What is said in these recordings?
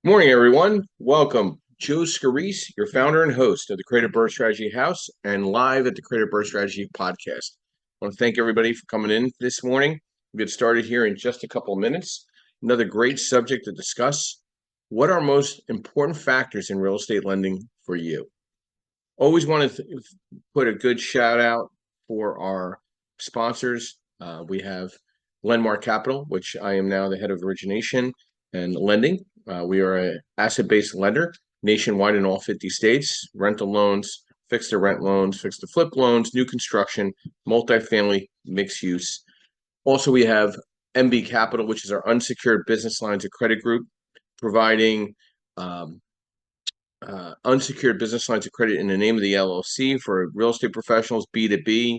Morning, everyone. Welcome. Joe Scarice, your founder and host of the Creative Birth Strategy House and live at the Creative Birth Strategy podcast. I want to thank everybody for coming in this morning. We'll get started here in just a couple of minutes. Another great subject to discuss. What are most important factors in real estate lending for you? Always want to put a good shout out for our sponsors. We have Lendmark Capital, which I am now the head of origination and lending. We are an asset-based lender nationwide in all 50 states, rental loans, fixed-to-rent loans, fixed-to-flip loans, new construction, multifamily, mixed use. Also, we have MB Capital, which is our unsecured business lines of credit group, providing unsecured business lines of credit in the name of the LLC for real estate professionals, B2B,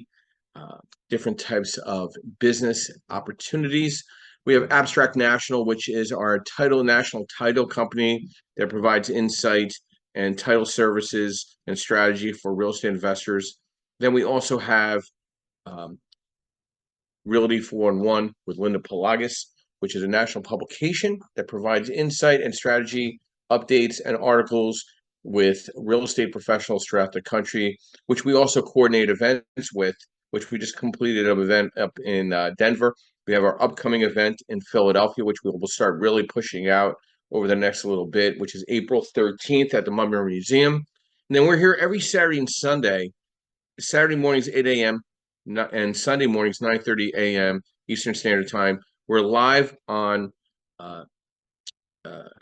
different types of business opportunities. We have Abstract National, which is our national title company that provides insight and title services and strategy for real estate investors. Then we also have Realty 411 with Linda Pelagas, which is a national publication that provides insight and strategy updates and articles with real estate professionals throughout the country, which we also coordinate events with, which we just completed an event up in Denver. We have our upcoming event in Philadelphia, which we will start really pushing out over the next little bit, which is April 13th at the Montgomery Museum. And then we're here every Saturday and Sunday. Saturday mornings, 8 a.m., and Sunday mornings, 9:30 a.m. Eastern Standard Time. We're live on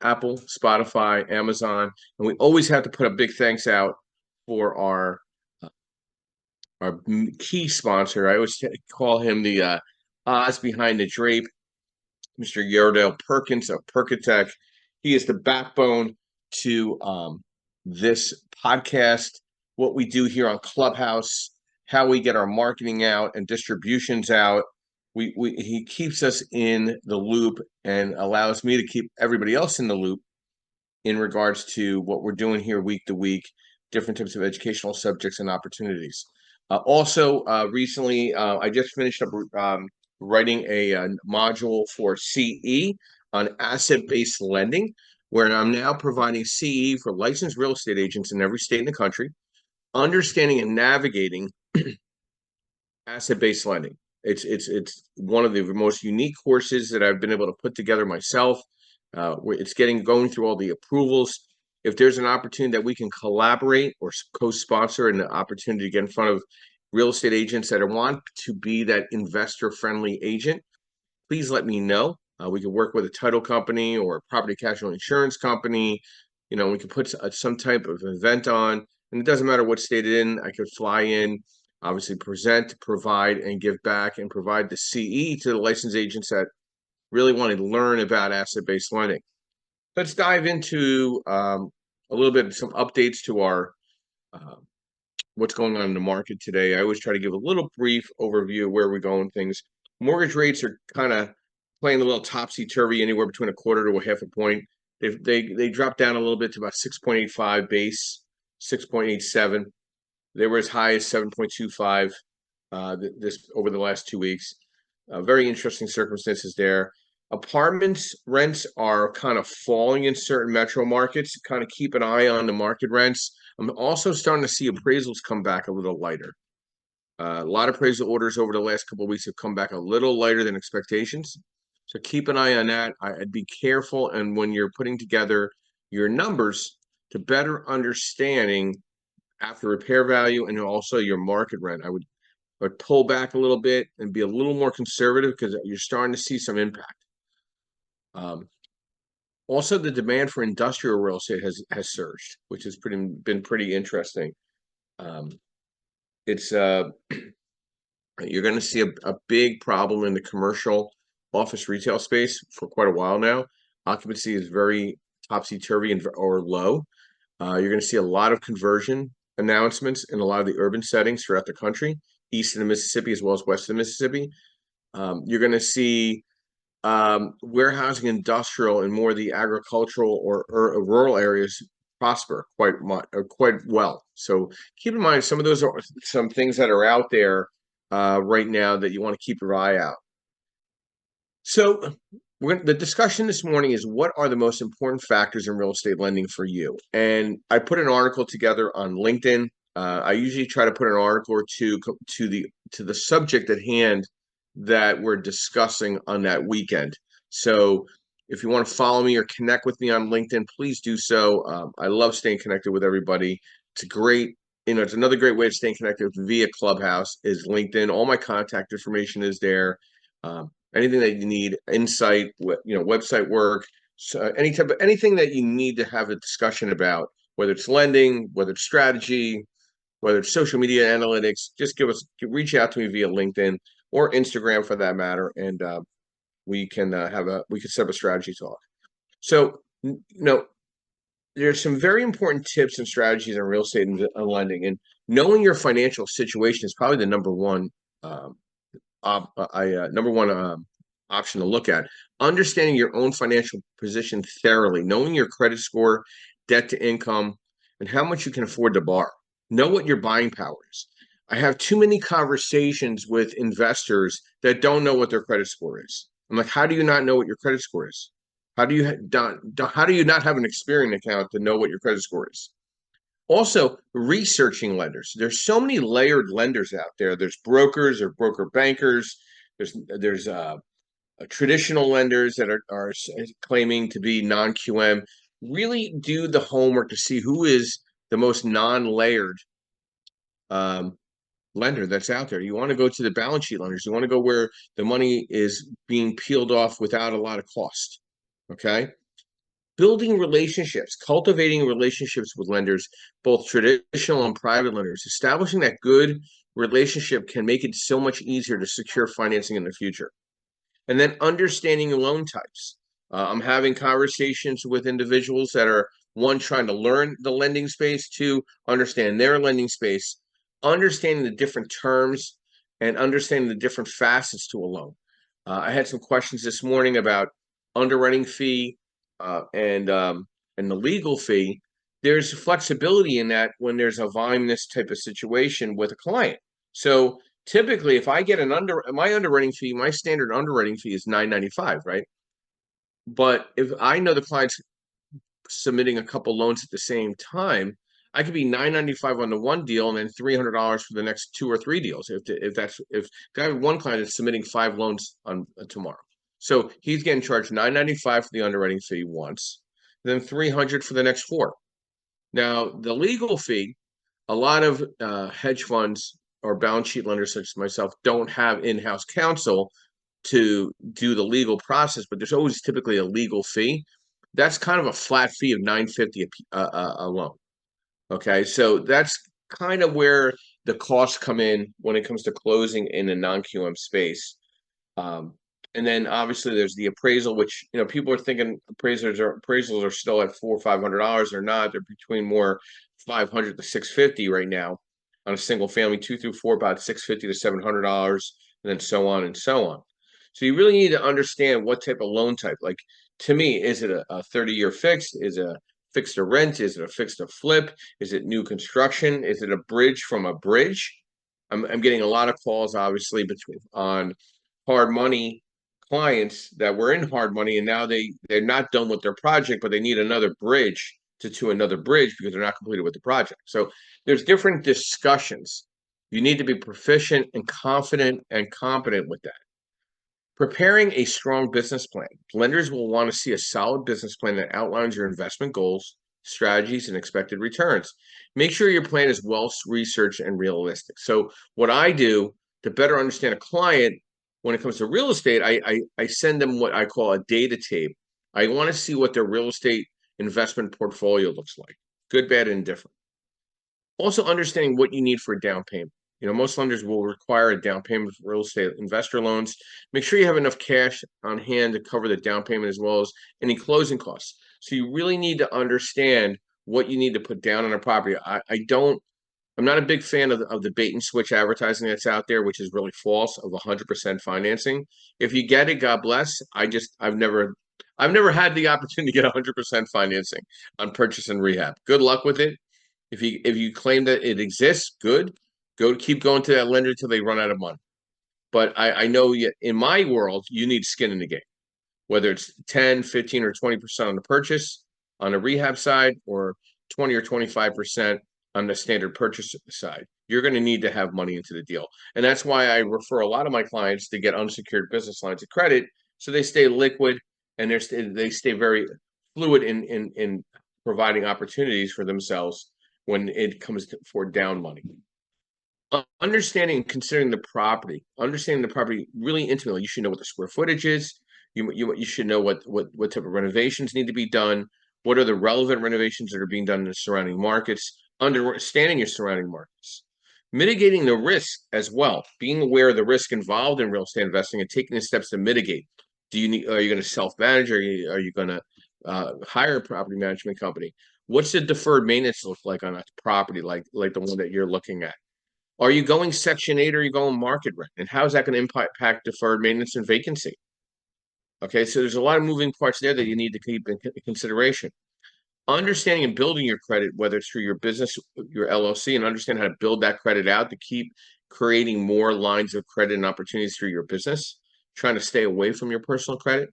Apple, Spotify, Amazon, and we always have to put a big thanks out for our key sponsor. I always call him the Oz behind the drape, Mr. Yardell Perkins of Perkatech. He is the backbone to this podcast, what we do here on Clubhouse, how we get our marketing out and distributions out. He keeps us in the loop and allows me to keep everybody else in the loop in regards to what we're doing here week to week, different types of educational subjects and opportunities. Recently, I just finished up writing a module for CE on asset-based lending, where I'm now providing CE for licensed real estate agents in every state in the country, understanding and navigating asset-based lending. It's one of the most unique courses that I've been able to put together myself. It's going through all the approvals. If there's an opportunity that we can collaborate or co-sponsor an opportunity to get in front of real estate agents that want to be that investor-friendly agent, please let me know. We could work with a title company or a property casualty insurance company. We could put some type of event on, and it doesn't matter what state it's in. I could fly in, obviously present, provide, and give back, and provide the CE to the licensed agents that really want to learn about asset-based lending. Let's dive into a little bit of some updates to our what's going on in the market today. I always try to give a little brief overview of where we're going things. Mortgage rates are kind of playing a little topsy-turvy, anywhere between a quarter to a half a point. They dropped down a little bit to about 6.85 base, 6.87. They were as high as 7.25 this over the last 2 weeks. Very interesting circumstances there. Apartments rents are kind of falling in certain metro markets. Kind of keep an eye on the market rents. I'm also starting to see appraisals come back a little lighter. A lot of appraisal orders over the last couple of weeks have come back a little lighter than expectations. So keep an eye on that. I'd be careful, and when you're putting together your numbers to better understanding after repair value and also your market rent, I would pull back a little bit and be a little more conservative because you're starting to see some impact. Also, the demand for industrial real estate has surged, which has been pretty interesting. It's you're going to see a big problem in the commercial office retail space for quite a while now. Occupancy is very topsy-turvy or low. You're going to see a lot of conversion announcements in a lot of the urban settings throughout the country, east of the Mississippi as well as west of the Mississippi. You're going to see warehousing, industrial, and more of the agricultural or rural areas prosper quite well. So keep in mind, some of those are some things that are out there right now that you want to keep your eye out. So The discussion this morning is what are the most important factors in real estate lending for you? And I put an article together on LinkedIn. I usually try to put an article or two to the subject at hand that we're discussing on that weekend. So if you want to follow me or connect with me on LinkedIn, please do so. I love staying connected with everybody. It's a great, it's another great way of staying connected via Clubhouse is LinkedIn. All my contact information is there. Anything that you need, insight, website work, so anything that you need to have a discussion about, whether it's lending, whether it's strategy, whether it's social media analytics, just reach out to me via LinkedIn or Instagram for that matter, and we can set up a strategy talk. So, there's some very important tips and strategies in real estate and lending, and knowing your financial situation is probably the number one option to look at. Understanding your own financial position thoroughly, knowing your credit score, debt to income, and how much you can afford to borrow. Know what your buying power is. I have too many conversations with investors that don't know what their credit score is. I'm like, how do you not know what your credit score is? How do you not have an Experian account to know what your credit score is? Also, researching lenders. There's so many layered lenders out there. There's brokers or broker bankers. There's traditional lenders that are claiming to be non-QM. Really do the homework to see who is the most non-layered lender that's out there. You want to go to the balance sheet lenders. You want to go where the money is being peeled off without a lot of cost. Okay. Building relationships, cultivating relationships with lenders, both traditional and private lenders. Establishing that good relationship can make it so much easier to secure financing in the future. And then understanding loan types. I'm having conversations with individuals that are, one, trying to learn the lending space, two, understand their lending space, understanding the different terms, and understanding the different facets to a loan. I had some questions this morning about underwriting fee and the legal fee. There's flexibility in that when there's a voluminous type of situation with a client. So typically, if I get my underwriting fee, my standard underwriting fee is $9.95, right? But if I know the client's submitting a couple loans at the same time, I could be $9.95 on the one deal and then $300 for the next two or three deals. If I have one client that's submitting 5 loans on tomorrow, so he's getting charged $9.95 for the underwriting fee once, then $300 for the next 4. Now the legal fee, a lot of hedge funds or balance sheet lenders such as myself don't have in-house counsel to do the legal process, but there's always typically a legal fee. That's kind of a flat fee of $9.50 a loan. Okay, so that's kind of where the costs come in when it comes to closing in a non-QM space. And then obviously there's the appraisal, which people are thinking appraisals are still at $400 or $500. They're not. They're between more $500 to $650 right now on a single family, 2 through 4, about $650 to $700, and then so on and so on. So you really need to understand what type of loan type. Like, to me, is it a 30-year fixed? Is it a fixed to rent? Is it a fixed to flip? Is it new construction? Is it a bridge from a bridge? I'm getting a lot of calls, obviously, on hard money clients that were in hard money, and now they're not done with their project, but they need another bridge to another bridge because they're not completed with the project. So there's different discussions. You need to be proficient and confident and competent with that. Preparing a strong business plan. Lenders will want to see a solid business plan that outlines your investment goals, strategies, and expected returns. Make sure your plan is well researched and realistic. So what I do to better understand a client when it comes to real estate, I send them what I call a data tape. I want to see what their real estate investment portfolio looks like, good, bad, and indifferent. Also understanding what you need for a down payment. Most lenders will require a down payment for real estate investor loans. Make sure you have enough cash on hand to cover the down payment as well as any closing costs. So you really need to understand what you need to put down on a property. I'm not a big fan of the bait and switch advertising that's out there, which is really false, of 100% financing. If you get it, God bless. I've never had the opportunity to get 100% financing on purchase and rehab. Good luck with it. If you claim that it exists, good. Keep going to that lender until they run out of money. But I know in my world, you need skin in the game. whether it's 10, 15, or 20% on the purchase on the rehab side, or 20 or 25% on the standard purchase side. You're going to need to have money into the deal. And that's why I refer a lot of my clients to get unsecured business lines of credit so they stay liquid and they stay very fluid in providing opportunities for themselves when it comes for down money. Understanding and considering understanding the property really intimately. You should know what the square footage is. You should know what type of renovations need to be done. What are the relevant renovations that are being done in the surrounding markets? Understanding your surrounding markets, mitigating the risk as well. Being aware of the risk involved in real estate investing and taking the steps to mitigate. Are you going to self-manage? Are you going to hire a property management company? What's the deferred maintenance look like on a property like the one that you're looking at? Are you going Section 8 or are you going market rent? And how is that going to impact deferred maintenance and vacancy? Okay, so there's a lot of moving parts there that you need to keep in consideration. Understanding and building your credit, whether it's through your business, your LLC, and understand how to build that credit out to keep creating more lines of credit and opportunities through your business, trying to stay away from your personal credit.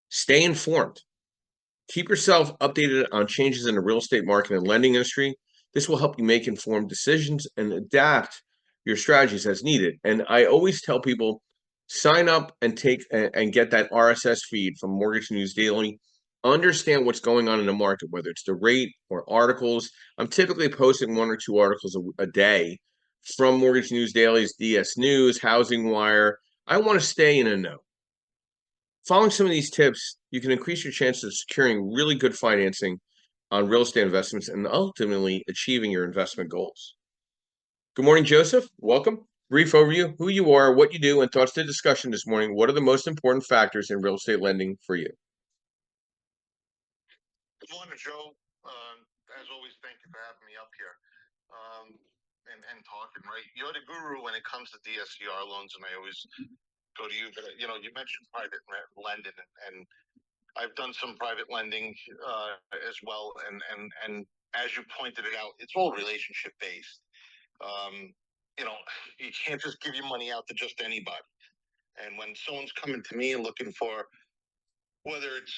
Stay informed. Keep yourself updated on changes in the real estate market and lending industry. This will help you make informed decisions and adapt your strategies as needed. And I always tell people, sign up and get that RSS feed from Mortgage News Daily. Understand what's going on in the market, whether it's the rate or articles. I'm typically posting 1 or 2 articles a day from Mortgage News Daily's DS News, Housing Wire. I want to stay in a know. Following some of these tips, you can increase your chances of securing really good financing on real estate investments and ultimately achieving your investment goals. Good morning, Joseph. Welcome. Brief overview, who you are, what you do, and thoughts to the discussion this morning. What are the most important factors in real estate lending for you? Good morning, Joe. As always, thank you for having me up here and talking, right? You're the guru when it comes to DSCR loans, and I always go to you. But, you mentioned private lending, and I've done some private lending as well. And as you pointed it out, it's all relationship based. You can't just give your money out to just anybody. And when someone's coming to me and looking for, whether it's,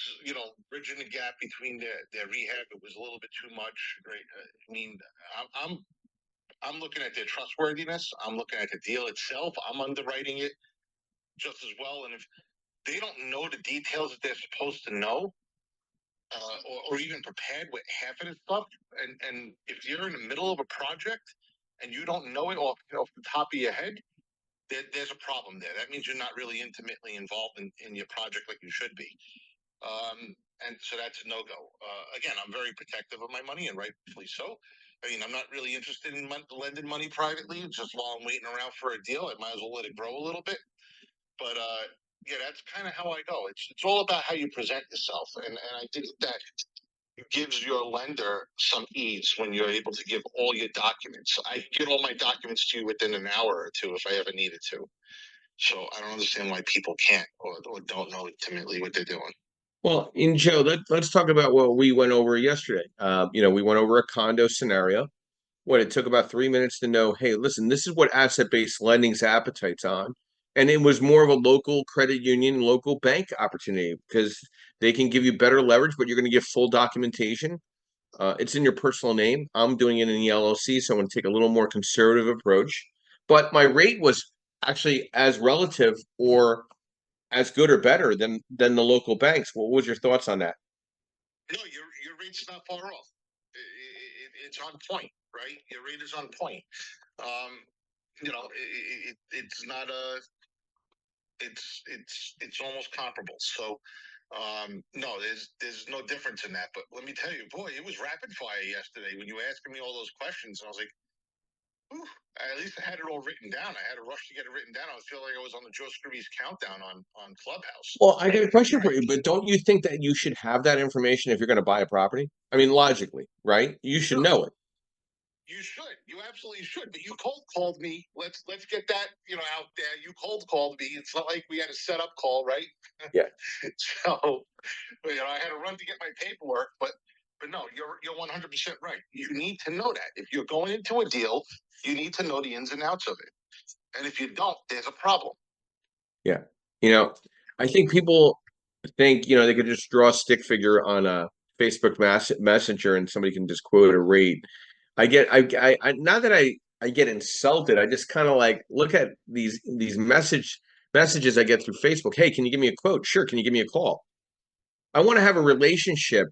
bridging the gap between their rehab, it was a little bit too much, right? I mean, I'm looking at their trustworthiness. I'm looking at the deal itself. I'm underwriting it just as well. And if they don't know the details that they're supposed to know, or even prepared with half of the stuff, and if you're in the middle of a project and you don't know it off the top of your head, there's a problem there. That means you're not really intimately involved in your project like you should be. And so that's a no-go. Again, I'm very protective of my money, and rightfully so. I mean, I'm not really interested in lending money privately. Just while I'm waiting around for a deal, I might as well let it grow a little bit. But yeah, that's kind of how I go. It's all about how you present yourself, and I think that gives your lender some ease when you're able to give all your documents. I get all my documents to you within an hour or two if I ever needed to. So I don't understand why people can't or don't know intimately what they're doing. Well, in Joe, let's talk about what we went over yesterday. We went over a condo scenario. It took about 3 minutes to know, hey, listen, this is what asset-based lending's appetite's on. And it was more of a local credit union, local bank opportunity because they can give you better leverage, but you're going to get full documentation. It's in your personal name. I'm doing it in the LLC, so I'm going to take a little more conservative approach. But my rate was actually as relative or as good or better than the local banks. What was your thoughts on that? No, your rate's not far off. It's on point, right? Your rate is on point. It's not it's almost comparable. So no, there's no difference in that. But let me tell you, boy, it was rapid fire yesterday when you were asking me all those questions, and I was like, whew, at least I had it all written down. I had to rush to get it written down. I was feeling like I was on the Joe Scroobies countdown on Clubhouse. Well, I got a question for you, but don't you think that you should have that information if you're going to buy a property? I mean, logically, right? You should know it. You should. You absolutely should. But you cold called me. Let's get that out there. You cold called me. It's not like we had a setup call, right? Yeah. So I had to run to get my paperwork, but no, you're 100% right. You need to know that if you're going into a deal, you need to know the ins and outs of it. And if you don't, there's a problem. Yeah. I think people think, they could just draw a stick figure on a Facebook Messenger and somebody can just quote a rate. I not that I get insulted. I just kind of like look at these messages I get through Facebook. Hey, can you give me a quote? Sure. Can you give me a call? I want to have a relationship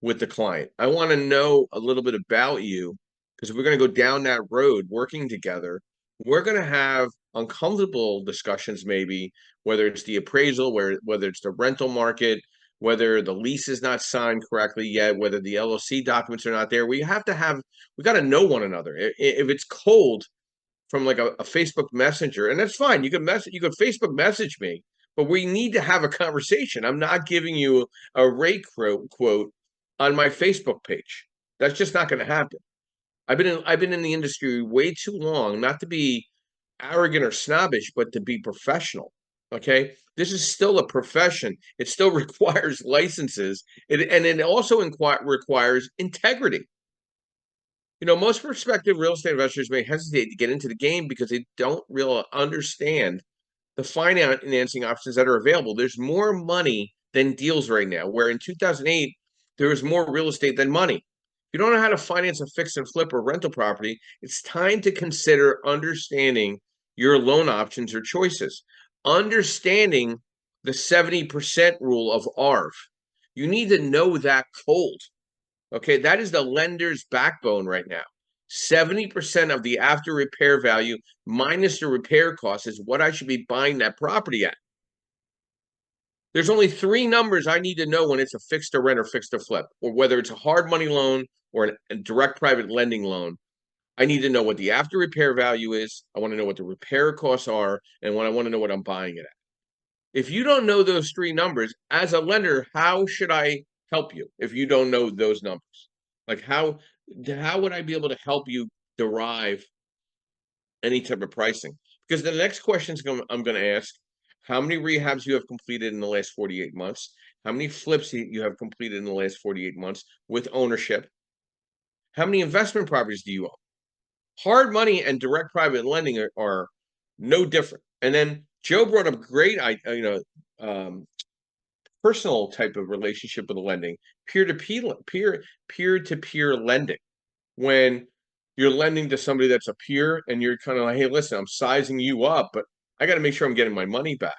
with the client. I want to know a little bit about you because if we're going to go down that road working together, we're going to have uncomfortable discussions, maybe whether it's the appraisal, whether it's the rental market, whether the lease is not signed correctly yet, whether the LLC documents are not there. We got to know one another. If it's cold from like a Facebook Messenger, and that's fine. You could Facebook message me, but we need to have a conversation. I'm not giving you a rate quote on my Facebook page. That's just not going to happen. I've been in the industry way too long, not to be arrogant or snobbish, but to be professional. Okay, this is still a profession. It still requires licenses, and it also requires integrity. Most prospective real estate investors may hesitate to get into the game because they don't really understand the financing options that are available. There's more money than deals right now, where in 2008, there was more real estate than money. If you don't know how to finance a fix and flip or rental property, it's time to consider understanding your loan options or choices. Understanding the 70% rule of ARV. You need to know that cold. Okay, that is the lender's backbone right now. 70% of the after repair value minus the repair cost is what I should be buying that property at. There's only three numbers I need to know when it's a fixed to rent or fixed to flip, or whether it's a hard money loan or a direct private lending loan. I need to know what the after repair value is. I want to know what the repair costs are, and when I want to know what I'm buying it at. If you don't know those three numbers, as a lender, how should I help you if you don't know those numbers? Like how would I be able to help you derive any type of pricing? Because the next question I'm going to ask, how many rehabs you have completed in the last 48 months? How many flips you have completed in the last 48 months with ownership? How many investment properties do you own? Hard money and direct private lending are no different. And then Joe brought up great, um, personal type of relationship with lending, peer-to-peer lending. When you're lending to somebody that's a peer and you're kind of like, hey, listen, I'm sizing you up, but I got to make sure I'm getting my money back.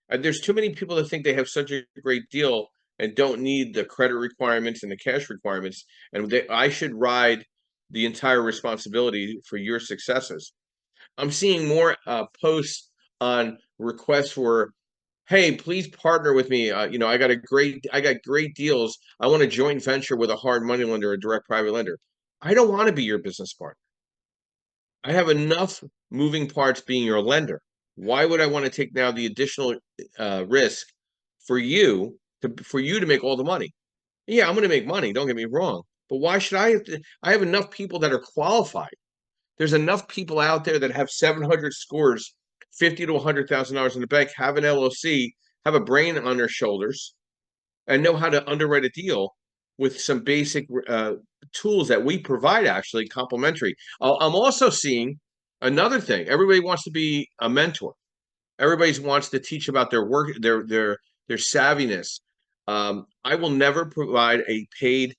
There's too many people that think they have such a great deal and don't need the credit requirements and the cash requirements, and I should ride the entire responsibility for your successes. I'm seeing more posts on requests for, hey, please partner with me. I got great deals. I want a joint venture with a hard money lender, a direct private lender. I don't want to be your business partner. I have enough moving parts being your lender. Why would I want to take now the additional risk for you to make all the money? Yeah, I'm going to make money. Don't get me wrong. But why should I have to? I have enough people that are qualified. There's enough people out there that have 700 scores, 50 to $100,000 in the bank, have an LLC, have a brain on their shoulders, and know how to underwrite a deal with some basic tools that we provide, actually complementary. I'm also seeing another thing. Everybody wants to be a mentor. Everybody wants to teach about their work, their savviness. I will never provide a paid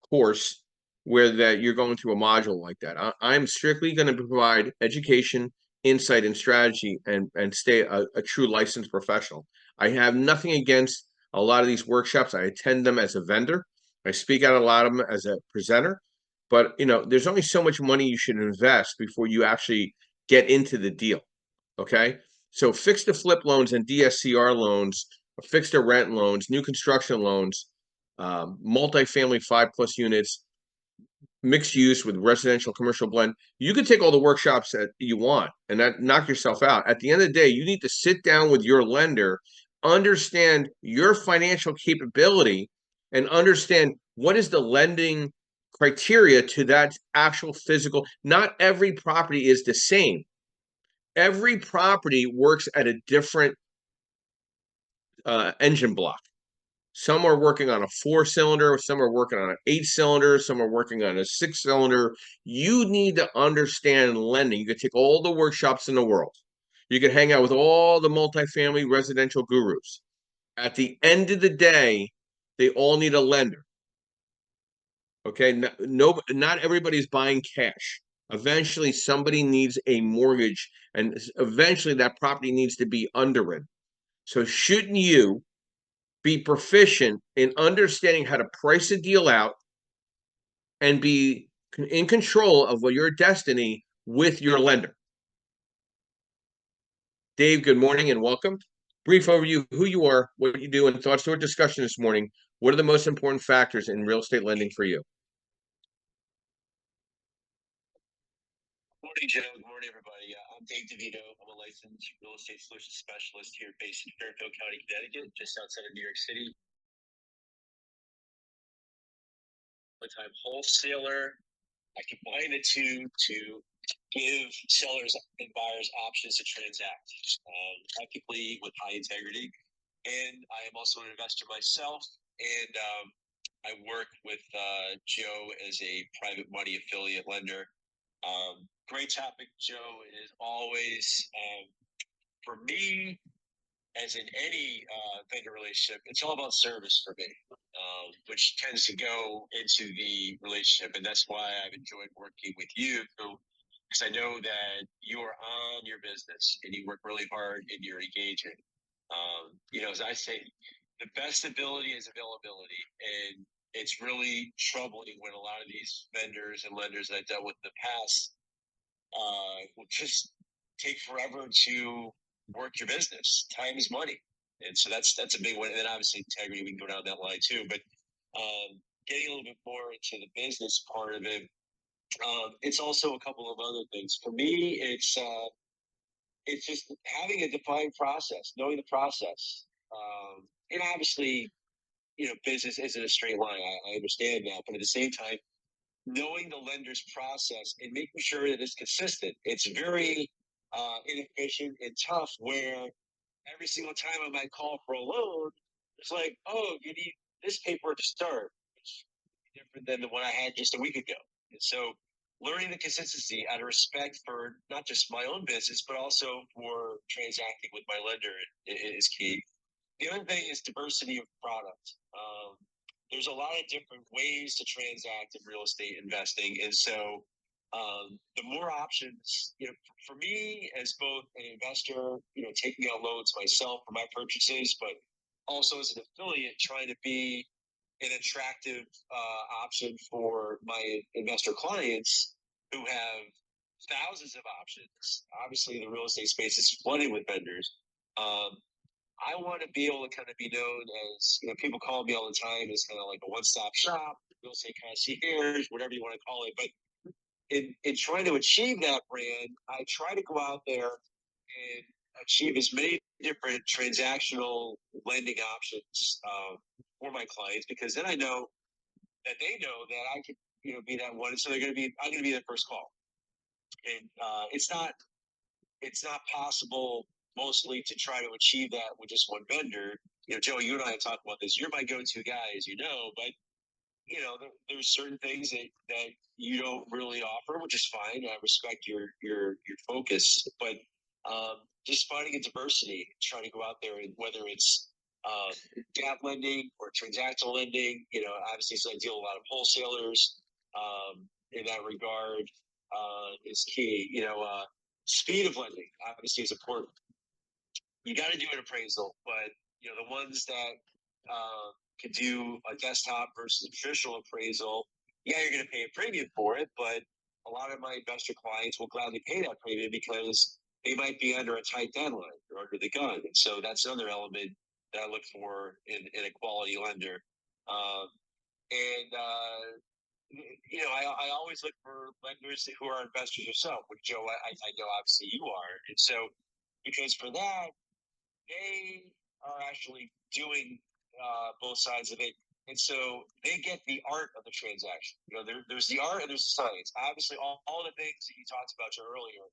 course where that you're going through a module like that. I'm strictly going to provide education, insight, and strategy, and stay a true licensed professional. I have nothing against a lot of these workshops. I attend them as a vendor. I speak at a lot of them as a presenter. But there's only so much money you should invest before you actually get into the deal. Okay. So fixed to flip loans and DSCR loans, fixed to rent loans, new construction loans, multifamily 5+ units, mixed use with residential commercial blend. You can take all the workshops that you want and that knock yourself out. At the end of the day, you need to sit down with your lender, understand your financial capability, and understand what is the lending criteria to that actual physical. Not every property is the same. Every property works at a different engine block. Some are working on a 4-cylinder, some are working on an 8-cylinder, some are working on a 6-cylinder. You need to understand lending. You can take all the workshops in the world. You can hang out with all the multifamily residential gurus. At the end of the day, they all need a lender. Okay, not everybody's buying cash. Eventually, somebody needs a mortgage, and eventually that property needs to be underwritten. So, shouldn't you be proficient in understanding how to price a deal out and be in control of your destiny with your lender? Dave, good morning and welcome. Brief overview who you are, what you do, and thoughts to our discussion this morning. What are the most important factors in real estate lending for you? Morning, Joe. Good morning, everybody. I'm Dave DeVito. I'm a licensed real estate solutions specialist here based in Fairfield County, Connecticut, just outside of New York City. One-time wholesaler. I combine the two to give sellers and buyers options to transact ethically with high integrity. And I am also an investor myself, and I work with Joe as a private money affiliate lender. Great topic, Joe. It is always, for me, as in any vendor relationship, it's all about service for me, which tends to go into the relationship. And that's why I've enjoyed working with you, because I know that you are on your business and you work really hard and you're engaging. As I say, the best ability is availability. And it's really troubling when a lot of these vendors and lenders that I dealt with in the past will just take forever to work your business. Time is money, and so that's a big one. And then obviously integrity, we can go down that line too. But getting a little bit more into the business part of it, it's also a couple of other things. For me, it's just having a defined process, knowing the process, and obviously, business isn't a straight line. I understand that, but at the same time, knowing the lender's process and making sure that it's consistent. It's very inefficient and tough where every single time I might call for a loan, it's like, oh, you need this paperwork to start, which is different than the one I had just a week ago. And so learning the consistency out of respect for not just my own business, but also for transacting with my lender is key. The other thing is diversity of product. There's a lot of different ways to transact in real estate investing, and so the more options, for me as both an investor, taking out loans myself for my purchases, but also as an affiliate, trying to be an attractive option for my investor clients who have thousands of options. Obviously, the real estate space is flooded with vendors. I want to be able to kind of be known as, people call me all the time as kind of like a one-stop shop, real estate concierge, whatever you want to call it. But in trying to achieve that brand, I try to go out there and achieve as many different transactional lending options for my clients, because then I know that they know that I can, be that one. So I'm going to be their first call. And it's not possible mostly to try to achieve that with just one vendor. Joe, you and I have talked about this. You're my go-to guy, as you know, but there's certain things that you don't really offer, which is fine. I respect your focus, but just finding a diversity, trying to go out there, and whether it's gap lending or transactional lending, obviously, so I deal with a lot of wholesalers in that regard is key. Speed of lending obviously is important. You got to do an appraisal, but the ones that can do a desktop versus a traditional appraisal, yeah, you're going to pay a premium for it, but a lot of my investor clients will gladly pay that premium because they might be under a tight deadline or under the gun, and so that's another element that I look for in a quality lender. And I always look for lenders who are investors yourself, which Joe, I know obviously you are. And so, because for that, they are actually doing both sides of it. And so they get the art of the transaction. There's the art and there's the science. Obviously, all the things that you talked about earlier,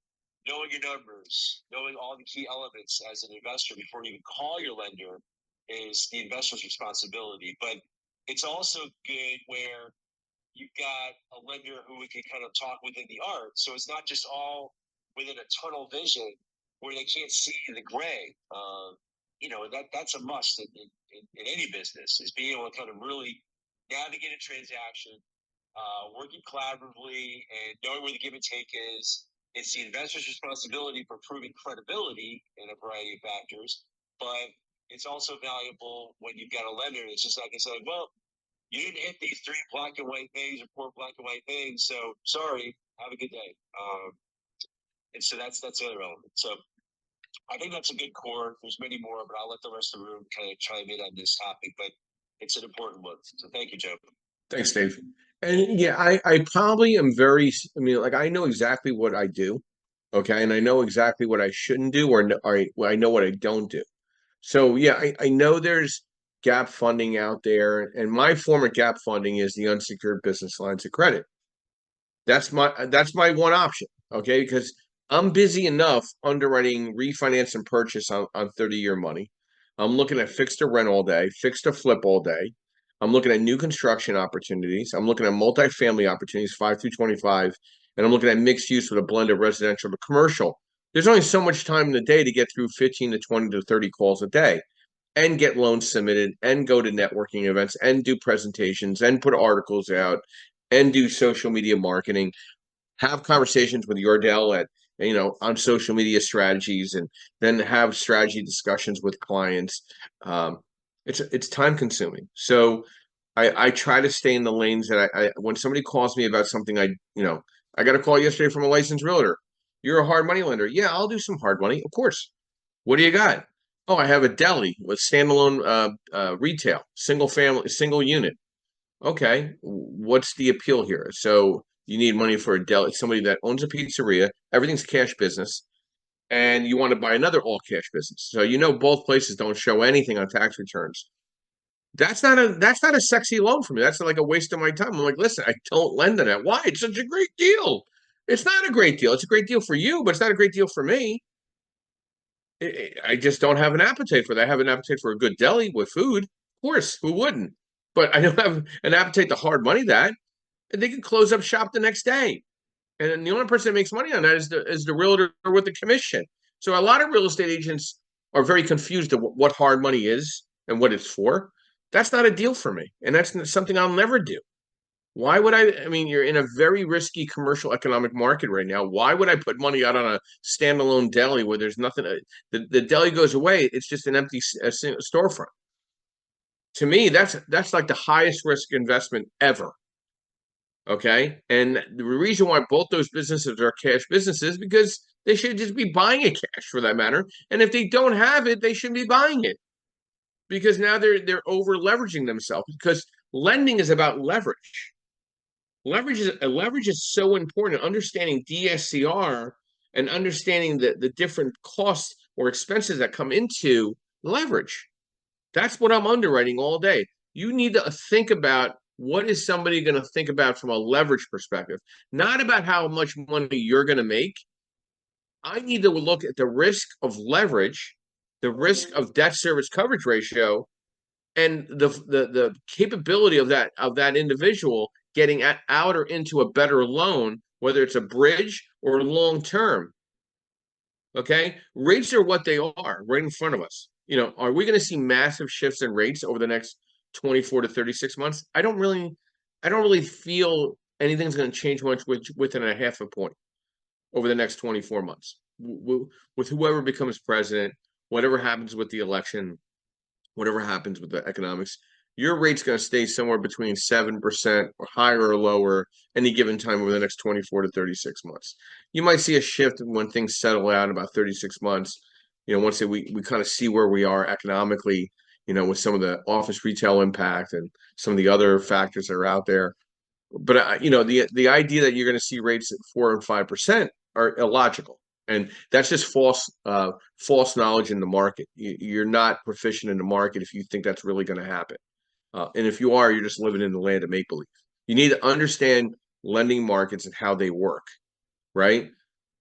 knowing your numbers, knowing all the key elements as an investor before you even call your lender is the investor's responsibility. But it's also good where you've got a lender who we can kind of talk within the art. So it's not just all within a tunnel vision where they can't see the gray. That's a must in any business, is being able to kind of really navigate a transaction, working collaboratively and knowing where the give and take is. It's the investor's responsibility for proving credibility in a variety of factors, but it's also valuable when you've got a lender that's just like, it's like, well, you didn't hit these 3 black and white things or 4 black and white things, so sorry, have a good day. And so that's the other element. So I think that's a good core. There's many more, but I'll let the rest of the room kind of chime in on this topic, but it's an important one. So thank you, Joe. Thanks, Dave. And yeah, I probably am I mean, like I know exactly what I do, okay, and I know exactly what I shouldn't do, or I know what I don't do. So yeah, I know there's gap funding out there, and my form of gap funding is the unsecured business lines of credit. That's my one option, okay? Because I'm busy enough underwriting refinance and purchase on 30-year money. I'm looking at fixed to rent all day, fixed to flip all day. I'm looking at new construction opportunities. I'm looking at multifamily opportunities, 5 through 25, and I'm looking at mixed use with a blend of residential to commercial. There's only so much time in the day to get through 15 to 20 to 30 calls a day and get loans submitted and go to networking events and do presentations and put articles out and do social media marketing, have conversations with Yordell on social media strategies, and then have strategy discussions with clients. It's time consuming. So I try to stay in the lanes that I when somebody calls me about something, I got a call yesterday from a licensed realtor. You're a hard money lender. Yeah, I'll do some hard money, of course. What do you got? Oh, I have a deli with standalone retail, single family, single unit. Okay, what's the appeal here? So you need money for a deli, somebody that owns a pizzeria, everything's cash business, and you want to buy another all cash business. So both places don't show anything on tax returns. That's not a sexy loan for me. That's like a waste of my time. I'm like, listen, I don't lend on that. Why? It's such a great deal. It's not a great deal. It's a great deal for you, but it's not a great deal for me. I just don't have an appetite for that. I have an appetite for a good deli with food. Of course, who wouldn't? But I don't have an appetite to hard money that. And they can close up shop the next day. And then the only person that makes money on that is the realtor with the commission. So a lot of real estate agents are very confused of what hard money is and what it's for. That's not a deal for me. And that's something I'll never do. Why would I mean, you're in a very risky commercial economic market right now. Why would I put money out on a standalone deli where there's nothing? The deli goes away. It's just an empty storefront. To me, that's like the highest risk investment ever. Okay. And the reason why both those businesses are cash businesses because they should just be buying it cash for that matter. And if they don't have it, they shouldn't be buying it because now they're over leveraging themselves because lending is about leverage. Leverage is so important. Understanding DSCR and understanding the different costs or expenses that come into leverage. That's what I'm underwriting all day. You need to think about what is somebody going to think about from a leverage perspective, not about how much money you're going to make. I need to look at the risk of leverage, the risk of debt service coverage ratio, and the capability of that individual getting out or into a better loan, whether it's a bridge or long term. Okay, rates are what they are right in front of us. Are we going to see massive shifts in rates over the next 24 to 36 months? I don't really feel anything's going to change much within a half a point over the next 24 months. With whoever becomes president, whatever happens with the election, whatever happens with the economics, your rate's going to stay somewhere between 7% or higher or lower any given time over the next 24 to 36 months. You might see a shift when things settle out in about 36 months. Once we kind of see where we are economically, with some of the office retail impact and some of the other factors that are out there. But the idea that you're going to see rates at 4 and 5% are illogical, and that's just false knowledge in the market. You're not proficient in the market if you think that's really going to happen. And if you are, you're just living in the land of make believe. You need to understand lending markets and how they work, right?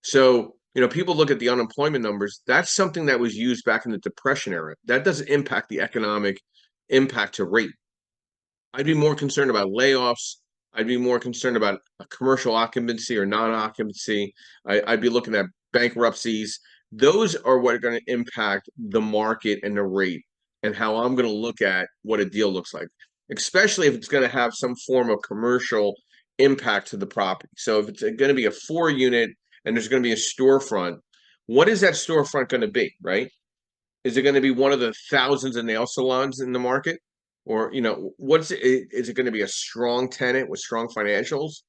So people look at the unemployment numbers. That's something that was used back in the Depression era. That doesn't impact the economic impact to rate. I'd be more concerned about layoffs. I'd be more concerned about a commercial occupancy or non-occupancy. I'd be looking at bankruptcies. Those are what are going to impact the market and the rate and how I'm going to look at what a deal looks like, especially if it's going to have some form of commercial impact to the property. So if it's going to be a 4 unit and there's going to be a storefront, what is that storefront going to be, right? Is it going to be one of the thousands of nail salons in the market? Or, is it going to be a strong tenant with strong financials?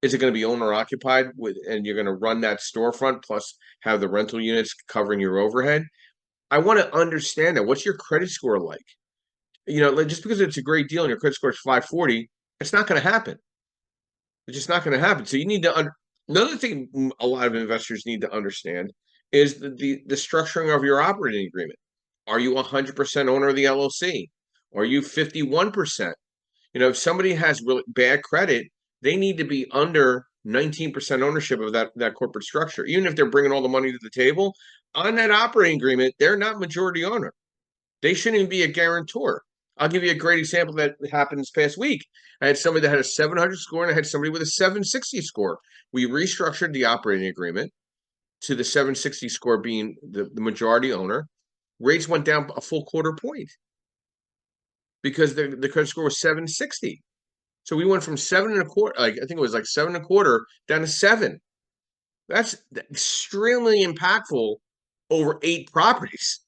Is it going to be owner occupied with, and you're going to run that storefront plus have the rental units covering your overhead? I want to understand that. What's your credit score like? Just because it's a great deal and your credit score is 540, it's not going to happen. It's just not going to happen. So you need to another thing a lot of investors need to understand is the structuring of your operating agreement. Are you 100% owner of the LLC? Are you 51%? If somebody has really bad credit, they need to be under 19% ownership of that corporate structure. Even if they're bringing all the money to the table, on that operating agreement, they're not majority owner. They shouldn't even be a guarantor. I'll give you a great example that happened this past week. I had somebody that had a 700 score and I had somebody with a 760 score. We restructured the operating agreement to the 760 score being the majority owner. Rates went down a full quarter point because the credit score was 760. So we went from 7.25, I think it was like 7.25 down to 7. That's extremely impactful over 8 properties.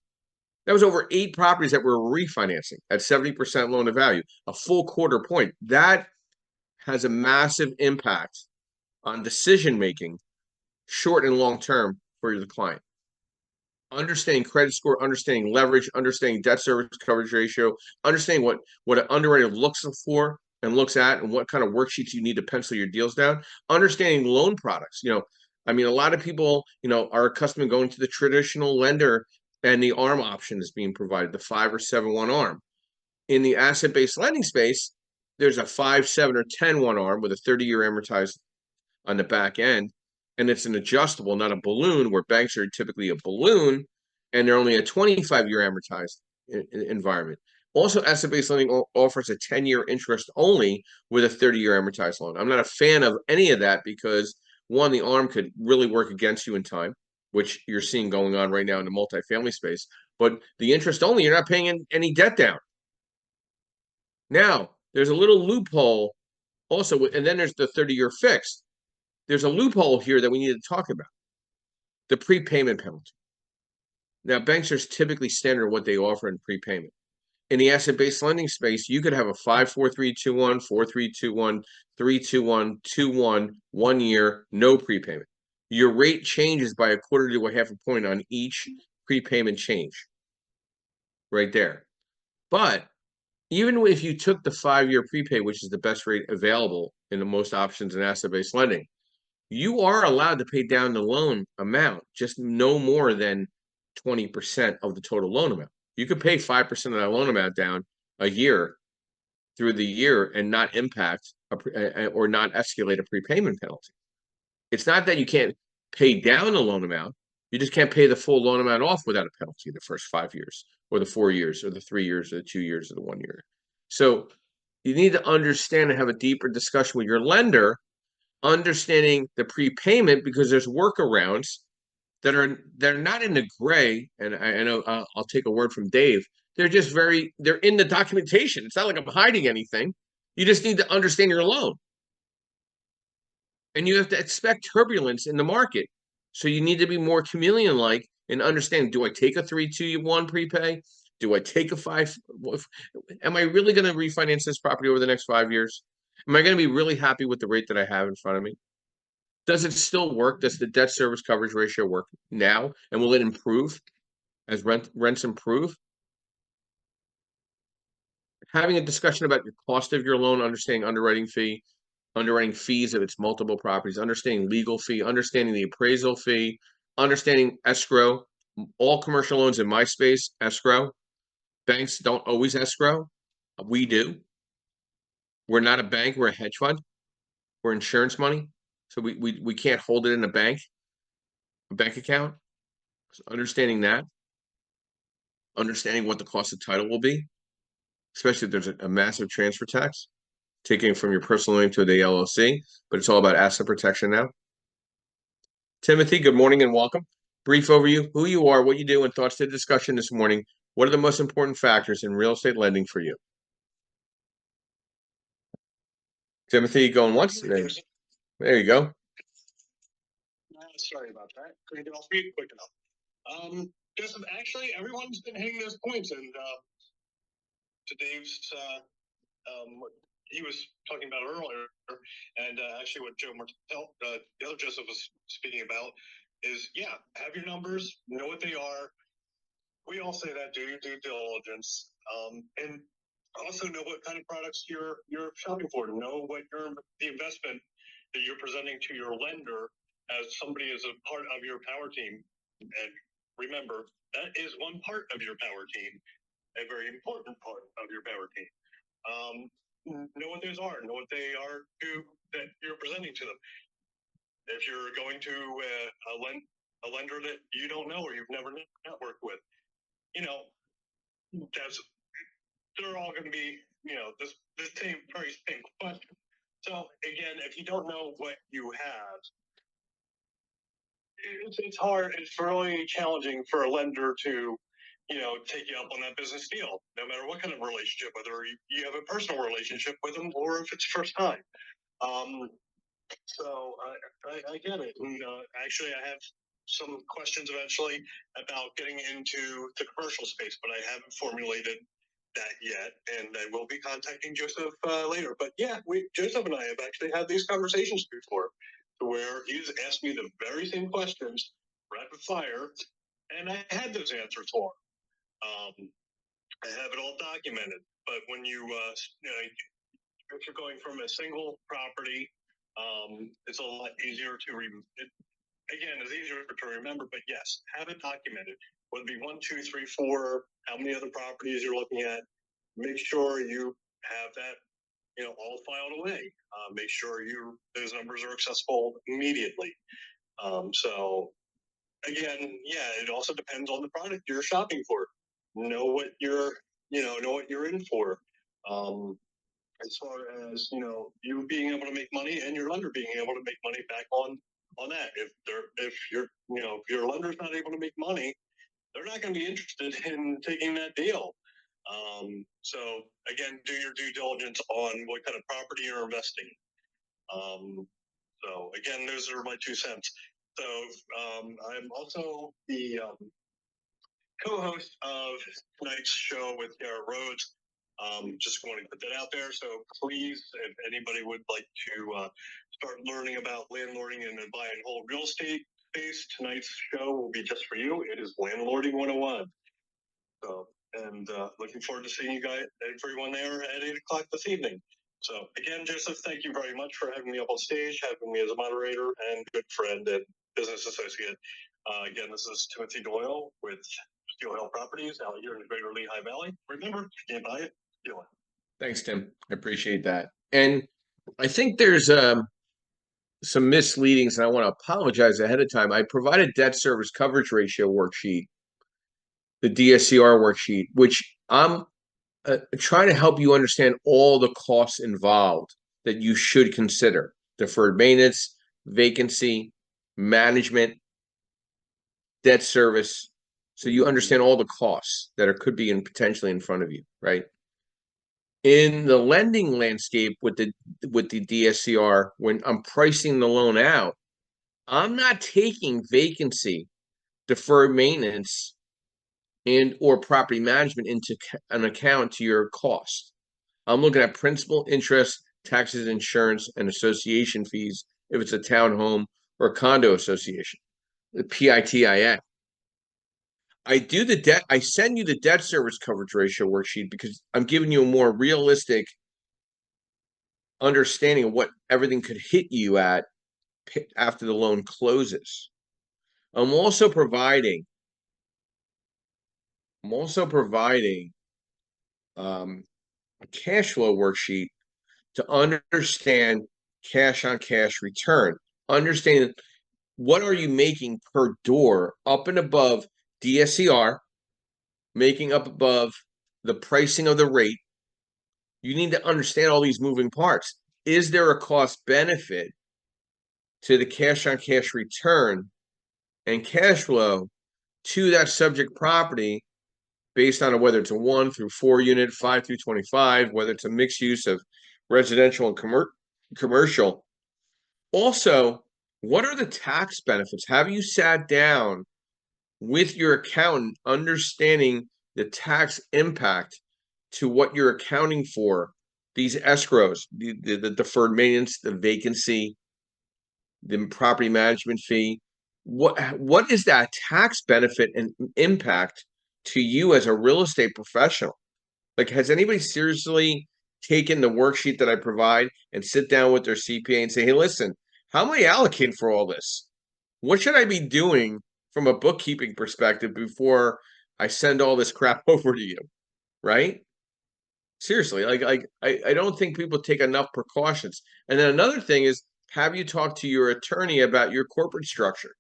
That was over 8 properties that were refinancing at 70% loan to value, a full quarter point. That has a massive impact on decision making, short and long term, for the client. Understanding credit score, understanding leverage, understanding debt service coverage ratio, understanding what an underwriter looks for and looks at, and what kind of worksheets you need to pencil your deals down. Understanding loan products. A lot of people, are accustomed to going to the traditional lender and the ARM option is being provided, the 5 or 7-1 ARM. In the asset-based lending space, there's a 5, 7, or 10-1 ARM with a 30-year amortized on the back end, and it's an adjustable, not a balloon, where banks are typically a balloon, and they're only a 25-year amortized environment. Also, asset-based lending offers a 10-year interest only with a 30-year amortized loan. I'm not a fan of any of that because, one, the ARM could really work against you in time, which you're seeing going on right now in the multifamily space. But the interest only, you're not paying any debt down. Now, there's a little loophole also, and then there's the 30-year fixed. There's a loophole here that we need to talk about. The prepayment penalty. Now, banks are typically standard what they offer in prepayment. In the asset-based lending space, you could have a 5-4-3-2-1, 4-3-2-1, 3-2-1, 2-1, 1 year, no prepayment. Your rate changes by 1/4 to 1/2 point on each prepayment change. Right there. But even if you took the 5-year prepay, which is the best rate available in the most options in asset-based lending, you are allowed to pay down the loan amount, just no more than 20% of the total loan amount. You could pay 5% of that loan amount down a year through the year and not impact or not escalate a prepayment penalty. It's not that you can't pay down the loan amount. You just can't pay the full loan amount off without a penalty the first 5 years or the 4 years or the 3 years or the 2 years or the 1 year. So you need to understand and have a deeper discussion with your lender, understanding the prepayment, because there's workarounds they're not in the gray. And I know I'll take a word from Dave. They're just they're in the documentation. It's not like I'm hiding anything. You just need to understand your loan. And you have to expect turbulence in the market. So you need to be more chameleon-like and understand, do I take a 3-2-1 prepay? Do I take a 5? Am I really going to refinance this property over the next 5 years? Am I going to be really happy with the rate that I have in front of me? Does it still work? Does the debt service coverage ratio work now? And will it improve as rents improve? Having a discussion about your cost of your loan, understanding underwriting fees if it's multiple properties, understanding legal fee, understanding the appraisal fee, understanding escrow. All commercial loans in my space, escrow. Banks don't always escrow. We do. We're not a bank, we're a hedge fund. We're insurance money. So we can't hold it in a bank account. So understanding that, understanding what the cost of title will be, especially if there's a massive transfer tax, taking from your personal name to the LLC, but it's all about asset protection now. Timothy, good morning and welcome. brief overview, who you are, what you do, and thoughts to the discussion this morning. What are the most important factors in real estate lending for you? Timothy, going once? There you go. Sorry about that. Couldn't get off mute quick enough. Just actually, everyone's been hitting those points, and to Dave's, what he was talking about earlier, and actually what Joe Martel, the other Joseph was speaking about, is have your numbers, know what they are. We all say that, do your due diligence, and also know what kind of products you're shopping for. Know what the investment that you're presenting to your lender as somebody is a part of your power team. And remember, that is one part of your power team, a very important part of your power team. Know what those are, know what they are that you're presenting to them. If you're going to a lender that you don't know or you've never networked with, they're all going to be, the same question. So again, if you don't know what you have, it's hard. It's really challenging for a lender to, take you up on that business deal, no matter what kind of relationship, whether you have a personal relationship with them or if it's first time. So I get it. And actually, I have some questions eventually about getting into the commercial space, but I haven't formulated that yet, and I will be contacting Joseph later. But Joseph and I have actually had these conversations before, where he's asked me the very same questions, rapid fire, and I had those answers for him. I have it all documented. But when if you're going from a single property, it's a lot easier to it's easier to remember. But yes, have it documented. Whether it be 1, 2, 3, 4, how many other properties you're looking at. Make sure you have that, all filed away. Make sure those numbers are accessible immediately. So again, it also depends on the product you're shopping for. Know what you're in for. As far as you being able to make money and your lender being able to make money back on that. If your lender's not able to make money, they're not going to be interested in taking that deal. So again, do your due diligence on what kind of property you're investing. So again, those are my 2 cents. So I'm also the co-host of tonight's show with Garrett Rhodes. Just want to put that out there. So please, if anybody would like to start learning about landlording and buy and hold real estate space, tonight's show will be just for you. It is Landlording 101. So, and looking forward to seeing you guys, everyone there at 8 o'clock this evening. So again, Joseph, thank you very much for having me up on stage, having me as a moderator and good friend and business associate. Again, this is Timothy Doyle with Steel Hill Properties out here in the greater Lehigh Valley. Remember, you can't buy it, steal it. Thanks, Tim. I appreciate that. And I think there's some misleadings, and I want to apologize ahead of time. I provided debt service coverage ratio worksheet, the DSCR worksheet, which I'm trying to help you understand all the costs involved that you should consider: deferred maintenance, vacancy, management, debt service. So you understand all the costs that could be potentially in front of you, right? In the lending landscape with the DSCR, when I'm pricing the loan out, I'm not taking vacancy, deferred maintenance, and or property management into an account to your cost. I'm looking at principal, interest, taxes, insurance, and association fees if it's a townhome or a condo association, the PITIA. I send you the debt service coverage ratio worksheet because I'm giving you a more realistic understanding of what everything could hit you at after the loan closes. I'm also providing a cash flow worksheet to understand cash on cash return. Understand what are you making per door up and above DSCR, making up above the pricing of the rate. You need to understand all these moving parts. Is there a cost benefit to the cash on cash return and cash flow to that subject property based on whether it's a 1 through 4 unit, 5 through 25, whether it's a mixed use of residential and commercial. Also, what are the tax benefits? Have you sat down with your accountant understanding the tax impact to what you're accounting for, these escrows, the deferred maintenance, the vacancy, the property management fee? What is that tax benefit and impact to you as a real estate professional? Like, has anybody seriously taken the worksheet that I provide and sit down with their CPA and say, hey, listen, how am I allocating for all this? What should I be doing from a bookkeeping perspective before I send all this crap over to you? Right? Seriously, I don't think people take enough precautions. And then another thing is, have you talked to your attorney about your corporate structure?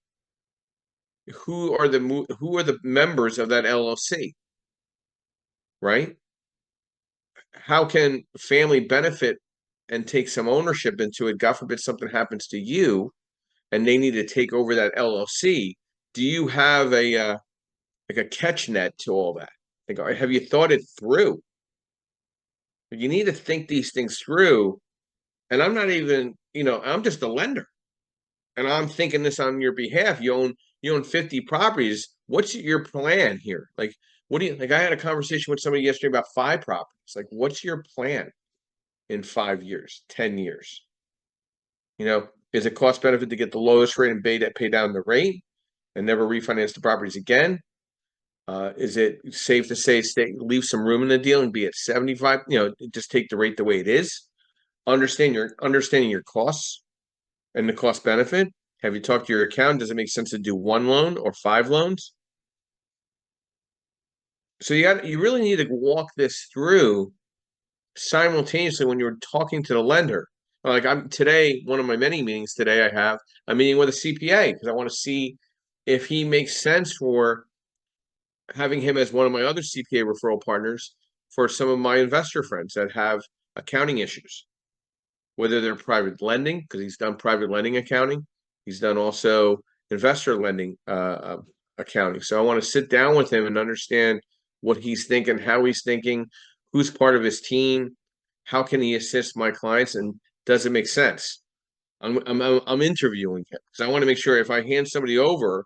Who are the members of that LLC? Right? How can family benefit and take some ownership into it? God forbid something happens to you and they need to take over that LLC. Do you have a like a catch net to all that? Like, have you thought it through? You need to think these things through. And I'm not even, I'm just a lender, and I'm thinking this on your behalf. You own 50 properties. What's your plan here? Like, what do you like? I had a conversation with somebody yesterday about 5 properties. Like, what's your plan in 5 years, 10 years? Is it cost benefit to get the lowest rate and pay down the rate and never refinance the properties again? Is it safe to say leave some room in the deal and be at 75? Just take the rate the way it is. Understanding your costs and the cost benefit. Have you talked to your accountant? Does it make sense to do 1 loan or 5 loans? So you really need to walk this through simultaneously when you're talking to the lender. Like one of my many meetings today, I have a meeting with a CPA because I want to see if he makes sense for having him as one of my other CPA referral partners for some of my investor friends that have accounting issues, whether they're private lending, because he's done private lending accounting. He's done also investor lending accounting. So I want to sit down with him and understand what he's thinking, how he's thinking, who's part of his team, how can he assist my clients, and does it make sense? I'm interviewing him because I want to make sure if I hand somebody over,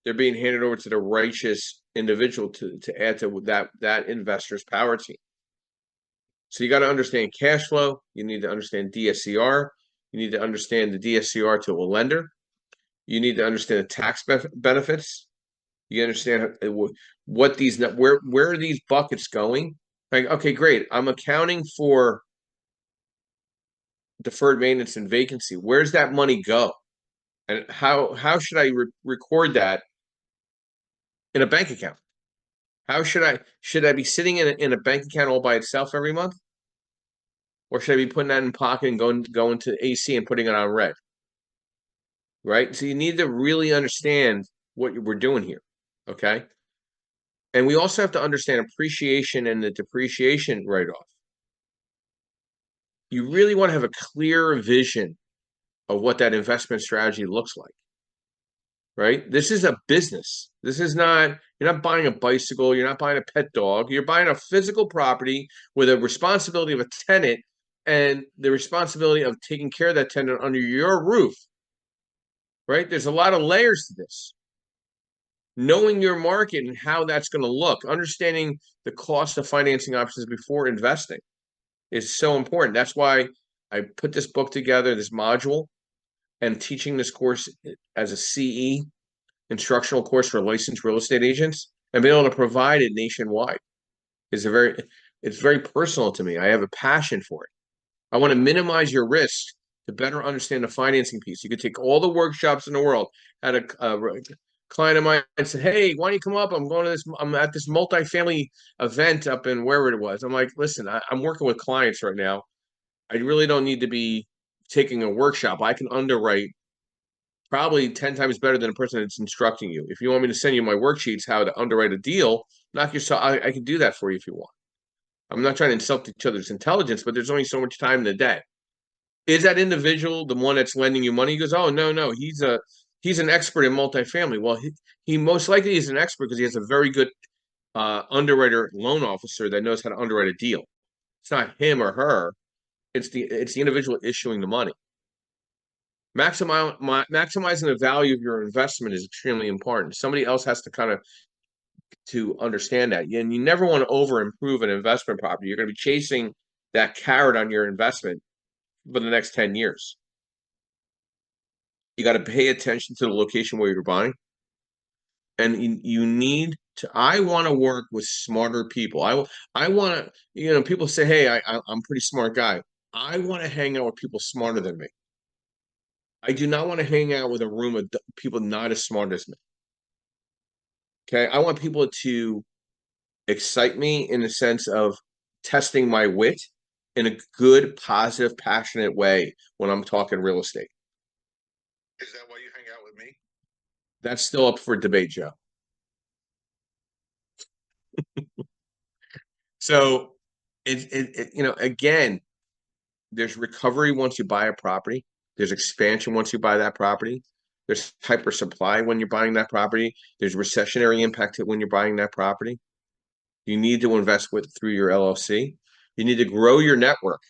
they're being handed over to the righteous individual to add to that investor's power team. So you got to understand cash flow. You need to understand DSCR. You need to understand the DSCR to a lender. You need to understand the tax benefits. You understand what where are these buckets going? Like, okay, great. I'm accounting for deferred maintenance and vacancy. Where's that money go? And how should I record that in a bank account? How should I be sitting in a bank account all by itself every month? Or should I be putting that in pocket and going to AC and putting it on red? Right? So you need to really understand what we're doing here. Okay. And we also have to understand appreciation and the depreciation write-off. You really want to have a clear vision of what that investment strategy looks like. Right? This is a business. You're not buying a bicycle, you're not buying a pet dog, you're buying a physical property with a responsibility of a tenant and the responsibility of taking care of that tenant under your roof. Right? There's a lot of layers to this. Knowing your market and how that's going to look, understanding the cost of financing options before investing is so important. That's why I put this book together, this module, and teaching this course as a CE instructional course for licensed real estate agents and being able to provide it nationwide it's very personal to me. I have a passion for it. I want to minimize your risk to better understand the financing piece. You could take all the workshops in the world. Had a client of mine said, hey, why don't you come up? I'm at this multifamily event up in wherever it was. I'm like, listen, I'm working with clients right now. I really don't need to be taking a workshop. I can underwrite probably 10 times better than a person that's instructing you. If you want me to send you my worksheets, how to underwrite a deal, knock yourself. I can do that for you if you want. I'm not trying to insult each other's intelligence, but there's only so much time in the day. Is that individual the one that's lending you money? He goes, oh, no, he's he's an expert in multifamily. Well, he most likely is an expert because he has a very good underwriter loan officer that knows how to underwrite a deal. It's not him or her. It's the individual issuing the money. Maximizing the value of your investment is extremely important. Somebody else has to kind of to understand that. And you never want to over improve an investment property. You're going to be chasing that carrot on your investment for the next 10 years. You got to pay attention to the location where you're buying. And you need to, I want to work with smarter people. I want to, people say, hey, I'm a pretty smart guy. I want to hang out with people smarter than me. I do not want to hang out with a room of people not as smart as me. Okay. I want people to excite me in the sense of testing my wit in a good, positive, passionate way when I'm talking real estate. Is that why you hang out with me? That's still up for debate, Joe. So again, there's recovery once you buy a property. There's expansion once you buy that property. There's hyper supply when you're buying that property. There's recessionary impact when you're buying that property. You need to invest through your LLC. You need to grow your network.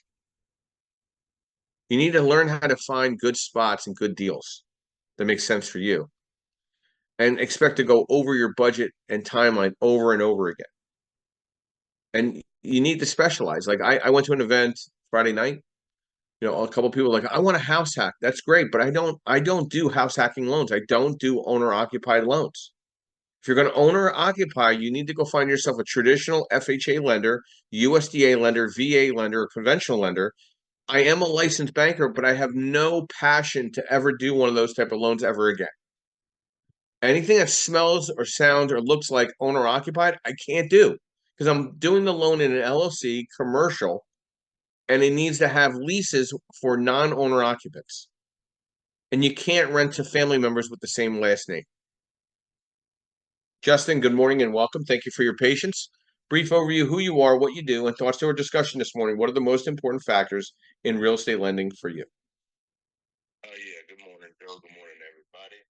You need to learn how to find good spots and good deals that make sense for you. And expect to go over your budget and timeline over and over again. And you need to specialize. Like I went to an event Friday night. A couple of people were like, I want a house hack. That's great, but I don't do house hacking loans. I don't do owner occupied loans. If you're going to owner occupy, you need to go find yourself a traditional FHA lender, USDA lender, VA lender, or conventional lender. I am a licensed banker, but I have no passion to ever do one of those type of loans ever again. Anything that smells or sounds or looks like owner occupied, I can't do because I'm doing the loan in an LLC commercial, and it needs to have leases for non-owner occupants. And you can't rent to family members with the same last name. Justin, good morning and welcome. Thank you for your patience. Brief overview, who you are, what you do, and thoughts to our discussion this morning. What are the most important factors in real estate lending for you? Yeah, good morning, Joe. Good morning, everybody.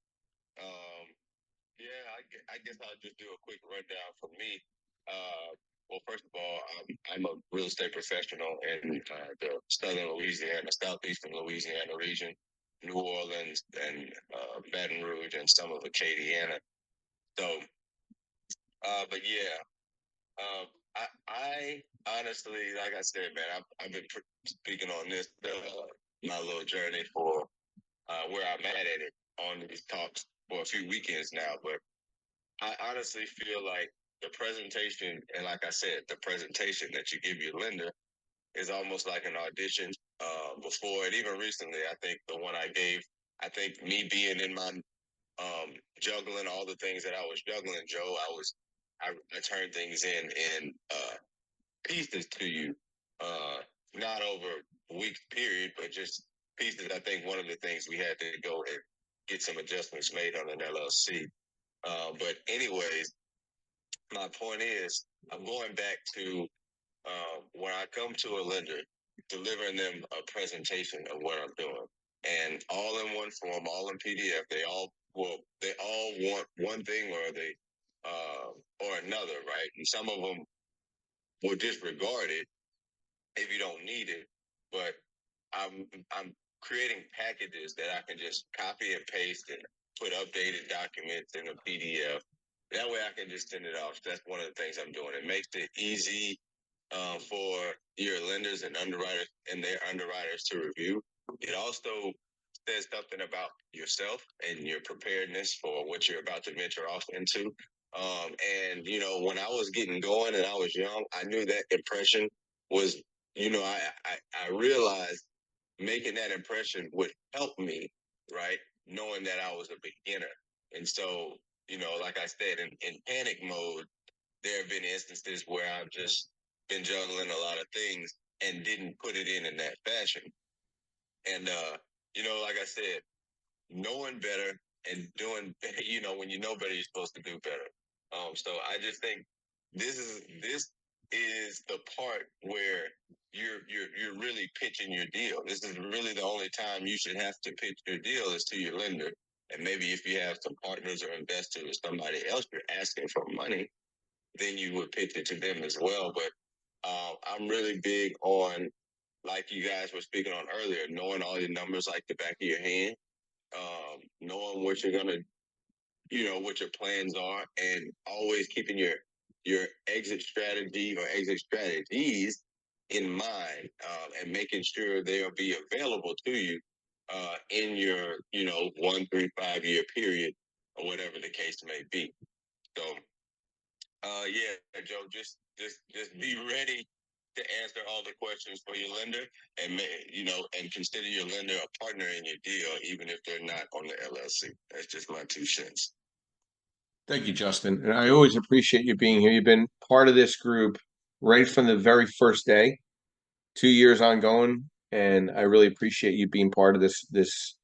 I guess I'll just do a quick rundown for me. Well, first of all, I'm a real estate professional in the southern Louisiana, southeastern Louisiana region, New Orleans, and Baton Rouge, and some of Acadiana. So, but yeah, I honestly, like I said, man, I've been speaking on this my little journey for where I'm at it on these talks for a few weekends now, but I honestly feel like the presentation, and like I said, the presentation that you give your lender is almost like an audition. Before, and even recently, I think the one I gave, I think me being in my juggling all the things that I was juggling, Joe, I turned things in pieces to you, not over a week period, but just pieces. I think one of the things we had to go and get some adjustments made on an LLC. But anyways, my point is, I'm going back to when I come to a lender, delivering them a presentation of what I'm doing, and all in one form, all in PDF. They all want one thing or another, right? And some of them will disregard it if you don't need it. But I'm creating packages that I can just copy and paste and put updated documents in a PDF. That way I can just send it off. That's one of the things I'm doing. It makes it easy for your lenders and underwriters and their underwriters to review. It also says something about yourself and your preparedness for what you're about to venture off into. And when I was getting going and I was young, I knew that impression was, I realized making that impression would help me, right? Knowing that I was a beginner. And so, like I said, in panic mode, there have been instances where I've just been juggling a lot of things and didn't put it in that fashion. And, like I said, knowing better and doing, when you know better, you're supposed to do better. So I just think this is the part where you're really pitching your deal. This is really the only time you should have to pitch your deal is to your lender. And maybe if you have some partners or investors or somebody else you're asking for money, then you would pitch it to them as well. But I'm really big on, like you guys were speaking on earlier, knowing all your numbers like the back of your hand, knowing what you're gonna, what your plans are, and always keeping your exit strategy or exit strategies in mind, and making sure they'll be available to you in your 1, 3, 5 year period or whatever the case may be. So yeah, Joe, just be ready to answer all the questions for your lender, and and consider your lender a partner in your deal, even if they're not on the LLC. That's just my 2 cents. Thank you, Justin. And I always appreciate you being here. You've been part of this group right from the very first day, 2 years ongoing, and I really appreciate you being part of this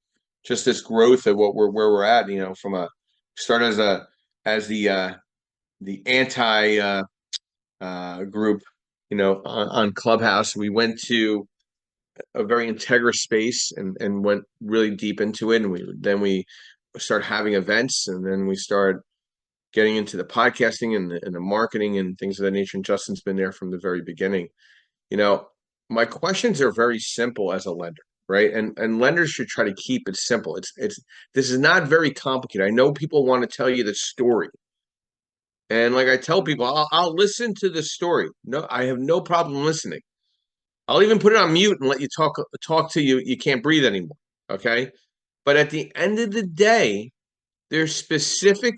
growth of where we're at. From a start as the anti group, on Clubhouse. We went to a very integrous space and went really deep into it, and we started having events, and then we started getting into the podcasting and the marketing and things of that nature. And Justin's been there from the very beginning. My questions are very simple as a lender, right? And lenders should try to keep it simple. This is not very complicated. I know people want to tell you the story. And like I tell people, I'll listen to the story. No, I have no problem listening. I'll even put it on mute and let you talk to you. You can't breathe anymore. Okay. But at the end of the day, there's specific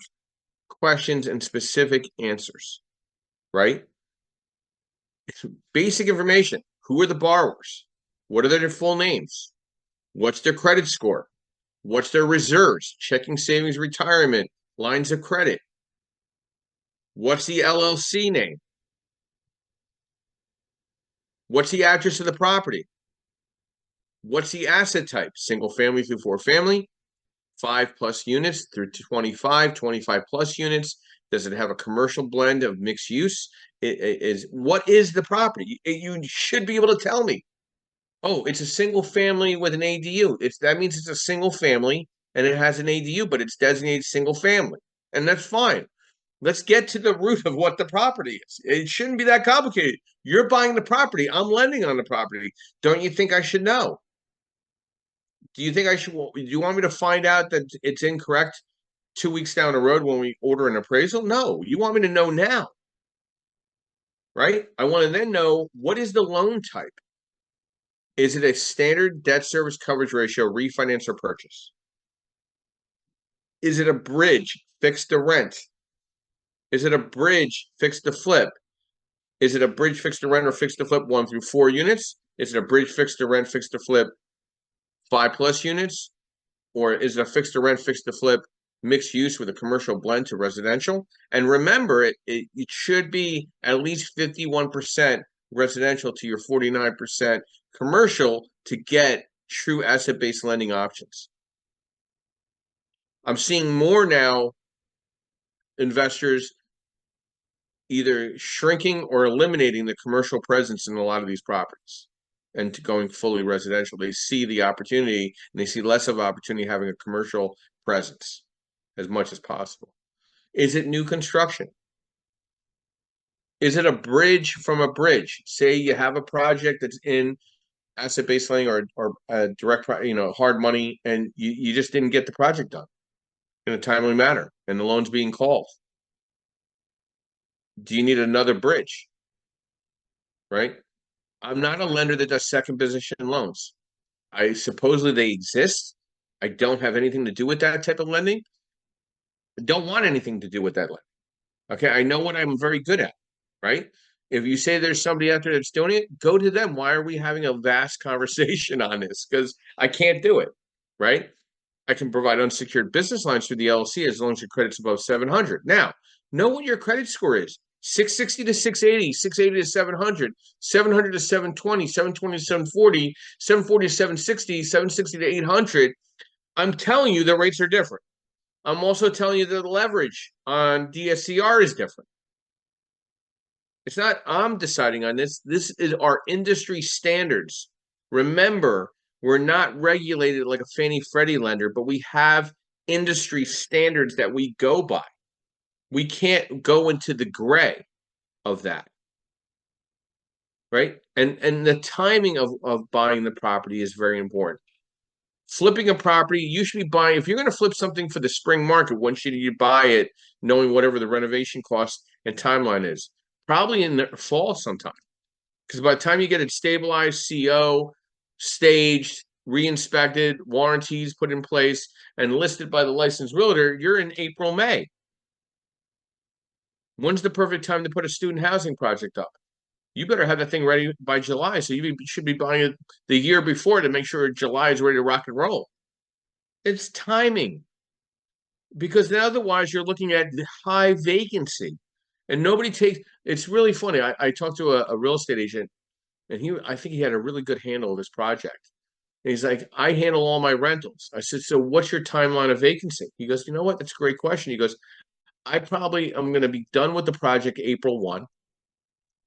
questions and specific answers, right? It's basic information. Who are the borrowers? What are their full names? What's their credit score? What's their reserves? Checking, savings, retirement, lines of credit. What's the LLC name? What's the address of the property? What's the asset type? Single family through 4 family, 5+ units through 25+ units. Does it have a commercial blend of mixed use? What is the property? You should be able to tell me. Oh, it's a single family with an ADU. That means it's a single family and it has an ADU, but it's designated single family, and that's fine. Let's get to the root of what the property is. It shouldn't be that complicated. You're buying the property. I'm lending on the property. Don't you think I should know? Do you think I should? Do you want me to find out that it's incorrect 2 weeks down the road when we order an appraisal? No, you want me to know now, right? I want to then know, what is the loan type? Is it a standard debt service coverage ratio, refinance or purchase? Is it a bridge, fixed to rent? Is it a bridge, fixed to flip? Is it a bridge, fixed to rent, or fixed to flip 1 through 4 units? Is it a bridge, fixed to rent, fixed to flip 5+ units? Or is it a fixed to rent, fixed to flip, mixed use with a commercial blend to residential? And remember, it should be at least 51% residential to your 49% commercial to get true asset-based lending options. I'm seeing more now investors either shrinking or eliminating the commercial presence in a lot of these properties and to going fully residential. They see the opportunity and they see less of opportunity having a commercial presence as much as possible. Is it new construction? Is it a bridge from a bridge? Say you have a project that's in asset-based lending or direct, hard money, and you just didn't get the project done in a timely manner, and the loan's being called. Do you need another bridge? Right? I'm not a lender that does second position loans. Supposedly they exist. I don't have anything to do with that type of lending. I don't want anything to do with that lending. Okay, I know what I'm very good at, right? If you say there's somebody out there that's doing it, go to them. Why are we having a vast conversation on this? Because I can't do it, right? I can provide unsecured business lines through the LLC as long as your credit's above 700. Now, know what your credit score is. 660 to 680, 680 to 700, 700 to 720, 720 to 740, 740 to 760, 760 to 800. I'm telling you the rates are different. I'm also telling you that the leverage on DSCR is different. It's not I'm deciding on this. This is our industry standards. Remember, we're not regulated like a Fannie Freddie lender, but we have industry standards that we go by. We can't go into the gray of that. Right? And the timing of buying the property is very important. Flipping a property, you should be buying, if you're going to flip something for the spring market, when should you buy it knowing whatever the renovation cost and timeline is? Probably in the fall sometime. Because by the time you get it stabilized, CO, staged, re-inspected, warranties put in place, and listed by the licensed realtor, you're in April, May. When's the perfect time to put a student housing project up? You better have that thing ready by July. So you should be buying it the year before to make sure July is ready to rock and roll. It's timing. Because then otherwise you're looking at high vacancy. And nobody takes it's really funny. I talked to a real estate agent, and I think he had a really good handle of this project. And he's like, I handle all my rentals. I said, so what's your timeline of vacancy? He goes, you know what? That's a great question. He goes, I'm going to be done with the project April 1,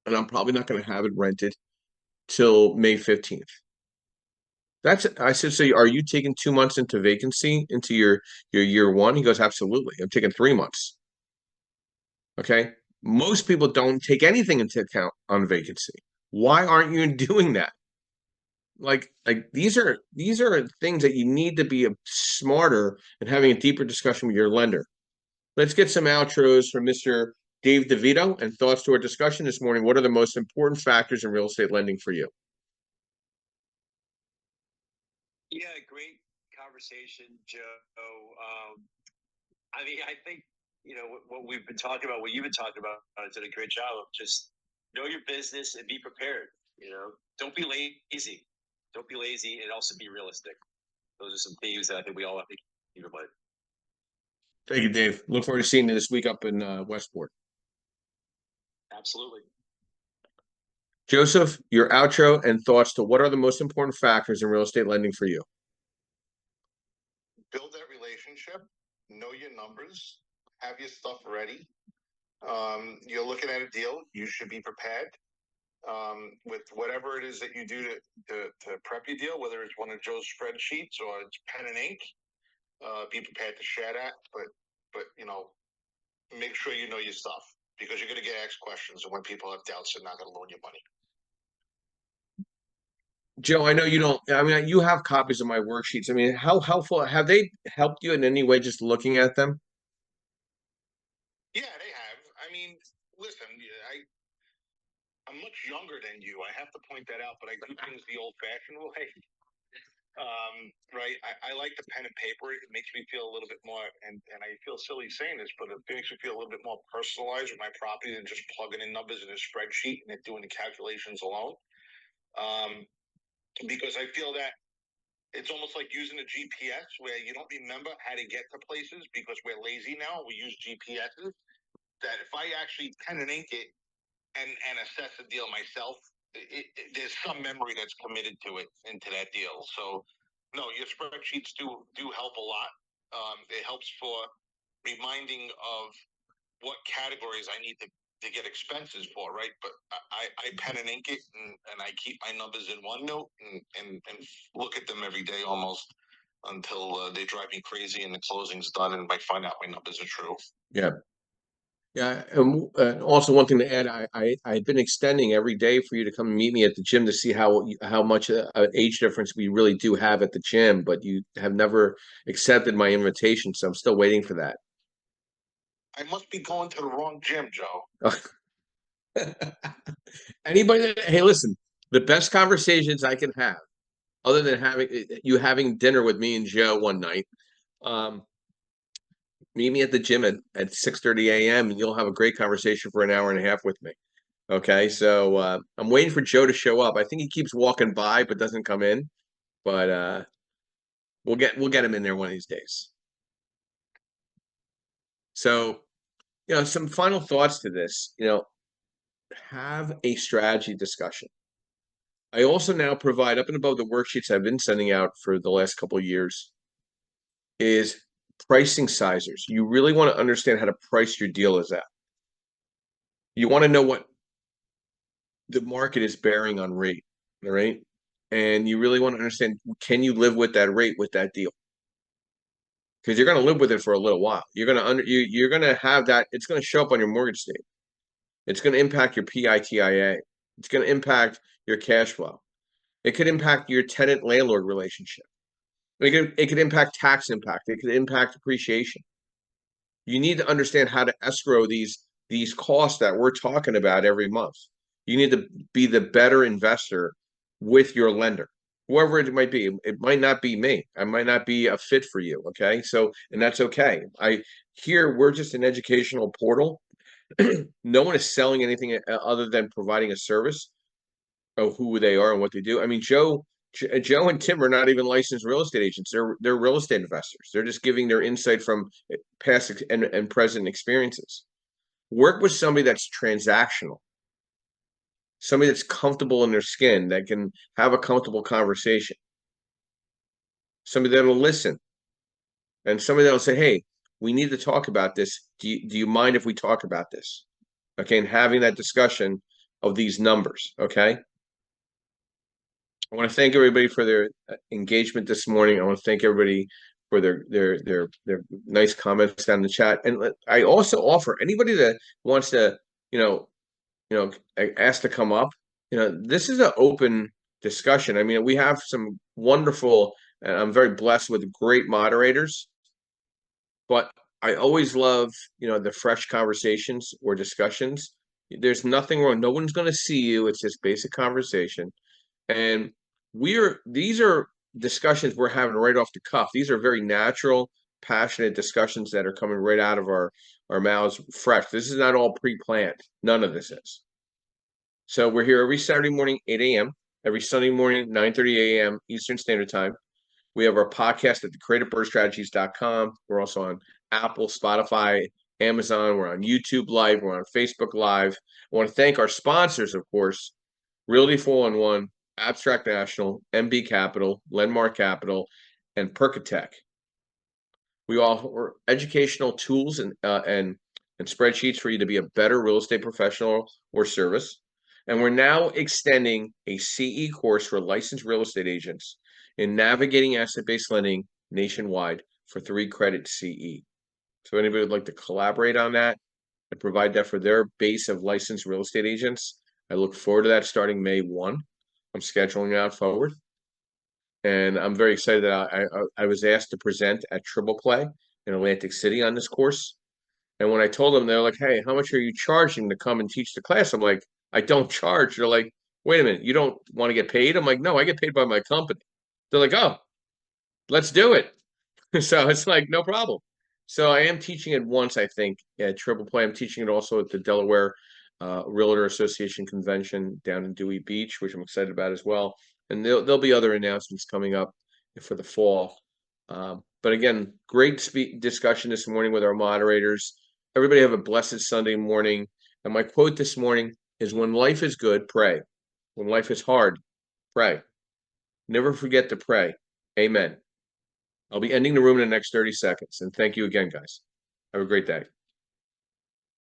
and I'm probably not going to have it rented till May 15th. I said, so are you taking 2 months into vacancy into your year one? He goes, absolutely. I'm taking 3 months. Okay. Most people don't take anything into account on vacancy. Why aren't you doing that? Like these are things that you need to be smarter and having a deeper discussion with your lender. Let's get some outros from Mr. Dave DeVito and thoughts to our discussion this morning. What are the most important factors in real estate lending for you? Yeah, great conversation, Joe. I mean, I think what we've been talking about, what you've been talking about, did a great job of just know your business and be prepared. Don't be lazy. Don't be lazy, and also be realistic. Those are some themes that I think we all have to keep in mind. Thank you, Dave. Look forward to seeing you this week up in Westport. Absolutely. Joseph, your outro and thoughts to what are the most important factors in real estate lending for you? Build that relationship, know your numbers, have your stuff ready. You're looking at a deal, you should be prepared with whatever it is that you do to prep your deal, whether it's one of Joe's spreadsheets or it's pen and ink. Be prepared to share that, but make sure you know your stuff, because you're going to get asked questions, and when people have doubts, they're not going to loan you money. Joe, I know you don't. I mean, you have copies of my worksheets. I mean, how helpful have they helped you in any way just looking at them? Yeah, they have. I mean, listen, I'm much younger than you. I have to point that out, but I do things the old-fashioned way. Right. I like the pen and paper. It makes me feel a little bit more, and I feel silly saying this, but it makes me feel a little bit more personalized with my property than just plugging in numbers in a spreadsheet and it doing the calculations alone. Because I feel that it's almost like using a GPS where you don't remember how to get to places because we're lazy now. We use GPSs. That if I actually pen and ink it and assess the deal myself, there's some memory that's committed to it into that deal. So, no, your spreadsheets do help a lot. It helps for reminding of what categories I need to get expenses for, right? But I pen and ink it, and I keep my numbers in OneNote and look at them every day almost until they drive me crazy and the closing's done and I find out my numbers are true. Yeah. Yeah, and also one thing to add, I've been extending every day for you to come and meet me at the gym to see how much age difference we really do have at the gym, but you have never accepted my invitation, so I'm still waiting for that. I must be going to the wrong gym, Joe. Hey, listen, the best conversations I can have, other than having dinner with me and Joe one night, meet me at the gym at 6:30 a.m. and you'll have a great conversation for an hour and a half with me. Okay, so I'm waiting for Joe to show up. I think he keeps walking by but doesn't come in. But we'll get him in there one of these days. So, some final thoughts to this. Have a strategy discussion. I also now provide, up and above the worksheets I've been sending out for the last couple of years, is pricing sizers. You really want to understand how to price your deal as that. You want to know what the market is bearing on rate, all right? And you really want to understand, can you live with that rate with that deal? because you're going to live with it for a little while. You're going to have that. It's going to show up on your mortgage statement. It's going to impact your PITIA. It's going to impact your cash flow. It could impact your tenant landlord relationship. It could impact tax impact. It could impact appreciation. You need to understand how to escrow these costs that we're talking about every month. You need to be the better investor with your lender, whoever it might be. It might not be me. I might not be a fit for you. Okay. So, and that's okay. We're just an educational portal. No one is selling anything other than providing a service of who they are and what they do. I mean, Joe and Tim are not even licensed real estate agents. They're real estate investors. They're just giving their insight from past and present experiences. Work with somebody that's transactional, somebody that's comfortable in their skin, that can have a comfortable conversation, somebody that'll listen, and somebody that'll say, "Hey, we need to talk about this. Do you mind if we talk about this?" Okay, and having that discussion of these numbers. Okay. I want to thank everybody for their engagement this morning. I want to thank everybody for their nice comments down in the chat. And I also offer anybody that wants to, ask to come up. This is an open discussion. I mean, we have some wonderful, and I'm very blessed with great moderators. But I always love, the fresh conversations or discussions. There's nothing wrong. No one's going to see you. It's just basic conversation. And these are discussions we're having right off the cuff. These are very natural, passionate discussions that are coming right out of our mouths fresh. This is not all pre-planned. None of this is. So we're here every Saturday morning, 8 a.m., every Sunday morning, 9:30 a.m. Eastern Standard Time. We have our podcast at thecreativebirdstrategies.com. We're also on Apple, Spotify, Amazon. We're on YouTube Live. We're on Facebook Live. I want to thank our sponsors, of course, Realty 411, Abstract National, MB Capital, Lenmark Capital, and Percatech. We offer educational tools and spreadsheets for you to be a better real estate professional or service. And we're now extending a CE course for licensed real estate agents in navigating asset-based lending nationwide for 3 credit CE. So anybody would like to collaborate on that and provide that for their base of licensed real estate agents, I look forward to that starting May 1. I'm scheduling out forward. And I'm very excited that I was asked to present at Triple Play in Atlantic City on this course. And when I told them, they're like, "Hey, how much are you charging to come and teach the class?" I'm like, "I don't charge." They're like, "Wait a minute, you don't want to get paid?" I'm like, "No, I get paid by my company." They're like, "Oh, let's do it." So it's like, no problem. So I am teaching it once, I think, at Triple Play. I'm teaching it also at the Delaware Realtor Association convention down in Dewey Beach, which I'm excited about as well. And there'll be other announcements coming up for the fall. But again, great discussion this morning with our moderators. Everybody have a blessed Sunday morning. And my quote this morning is, "When life is good, pray. When life is hard, pray. Never forget to pray." Amen. I'll be ending the room in the next 30 seconds. And thank you again, guys. Have a great day.